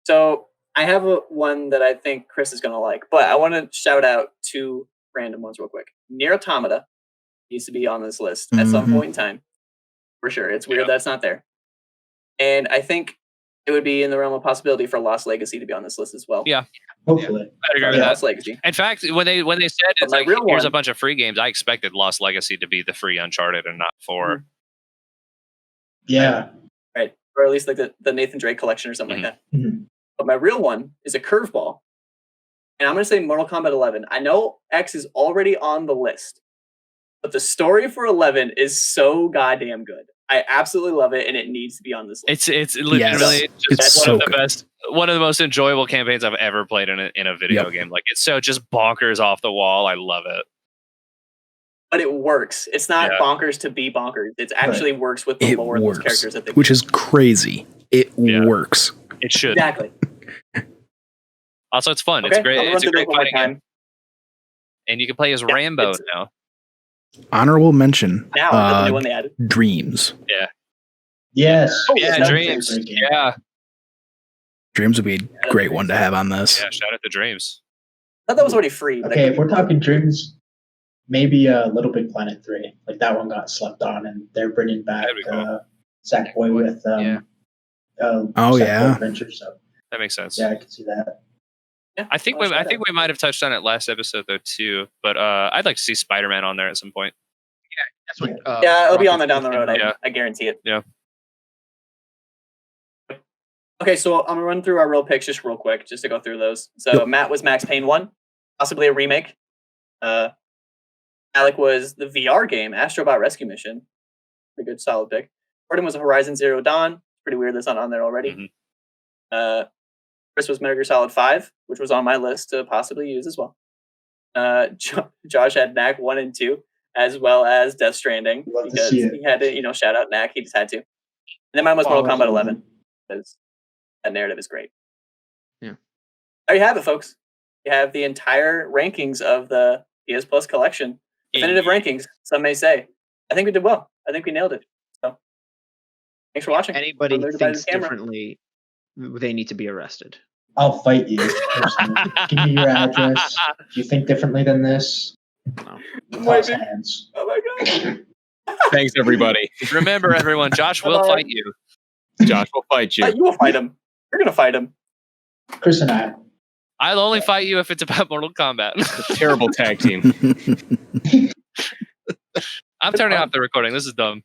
so I have one that I think Chris is going to like, but I want to shout out two random ones real quick. Nier Automata needs to be on this list at some point in time, for sure. It's weird that's not there. And I think it would be in the realm of possibility for Lost Legacy to be on this list as well. Yeah. Hopefully. I'd agree with Lost that. Legacy. In fact, when they said it's my like real here's a one- bunch of free games, I expected Lost Legacy to be the free Uncharted and not 4. Yeah. Right. Or at least like the Nathan Drake collection or something like that. Mhm. But my real one is a curveball. And I'm going to say Mortal Kombat 11. I know X is already on the list, but the story for 11 is so goddamn good. I absolutely love it, and it needs to be on this list. It's literally It's just so one of the good. best, one of the most enjoyable campaigns I've ever played in a video game. Like it's so just bonkers off the wall. I love it. But it works. It's not bonkers to be bonkers. It actually works with the It lore of those works, characters that they which is crazy. It Yeah. works. It should. exactly. Also, it's fun. Okay, It's great. I'll run It's a through great those one more fighting game. And you can play as Rambo it's- now. Honorable mention. Now that's the new one they added. Dreams. Yes. Yeah, That's a Dreams. great game. Yeah. Dreams would be a great one to have on this. Yeah, shout out to Dreams. I thought that was already free. But Okay, if we're talking Dreams, maybe Little Big Planet 3. Like that one got slept on, and they're bringing back That'd be cool. Sackboy with Yeah. Oh, Sackboy yeah. Adventure. So That makes sense. yeah, I can see that. yeah, I think I'll we shout out. might have touched on it last episode though too. But I'd like to see Spider-Man on there at some point. That's what. Yeah, it'll be on Rocket there down the road. Yeah. I guarantee it. Yeah. Okay, so I'm gonna run through our real picks just real quick, just to go through those. So Matt was Max Payne 1, possibly a remake. Alec was the VR game, Astrobot Rescue Mission. Pretty good, solid pick. Gordon was Horizon Zero Dawn. Pretty weird that's not on there already. Chris was Metal Gear Solid 5, which was on my list to possibly use as well. Josh had Knack 1 and 2, as well as Death Stranding, Love to because see it. he had to, shout out Knack. He just had to. And then mine was Mortal Kombat 11, because that narrative is great. Yeah. There you have it, folks. You have the entire rankings of the PS Plus collection. Definitive rankings, some may say. I think we did well. I think we nailed it. So, thanks for watching. Anybody Another thinks divided camera. differently, they need to be arrested. I'll fight you. Personally. Give me your address. If you think differently than this, No. toss hands. Oh my god. Thanks, everybody. Remember, everyone, Josh will Bye-bye. fight you. Josh will fight you. You will fight him. You're gonna fight him. Chris and I. I'll only fight you if it's about Mortal Kombat. Terrible tag team. I'm turning off the recording. This is dumb.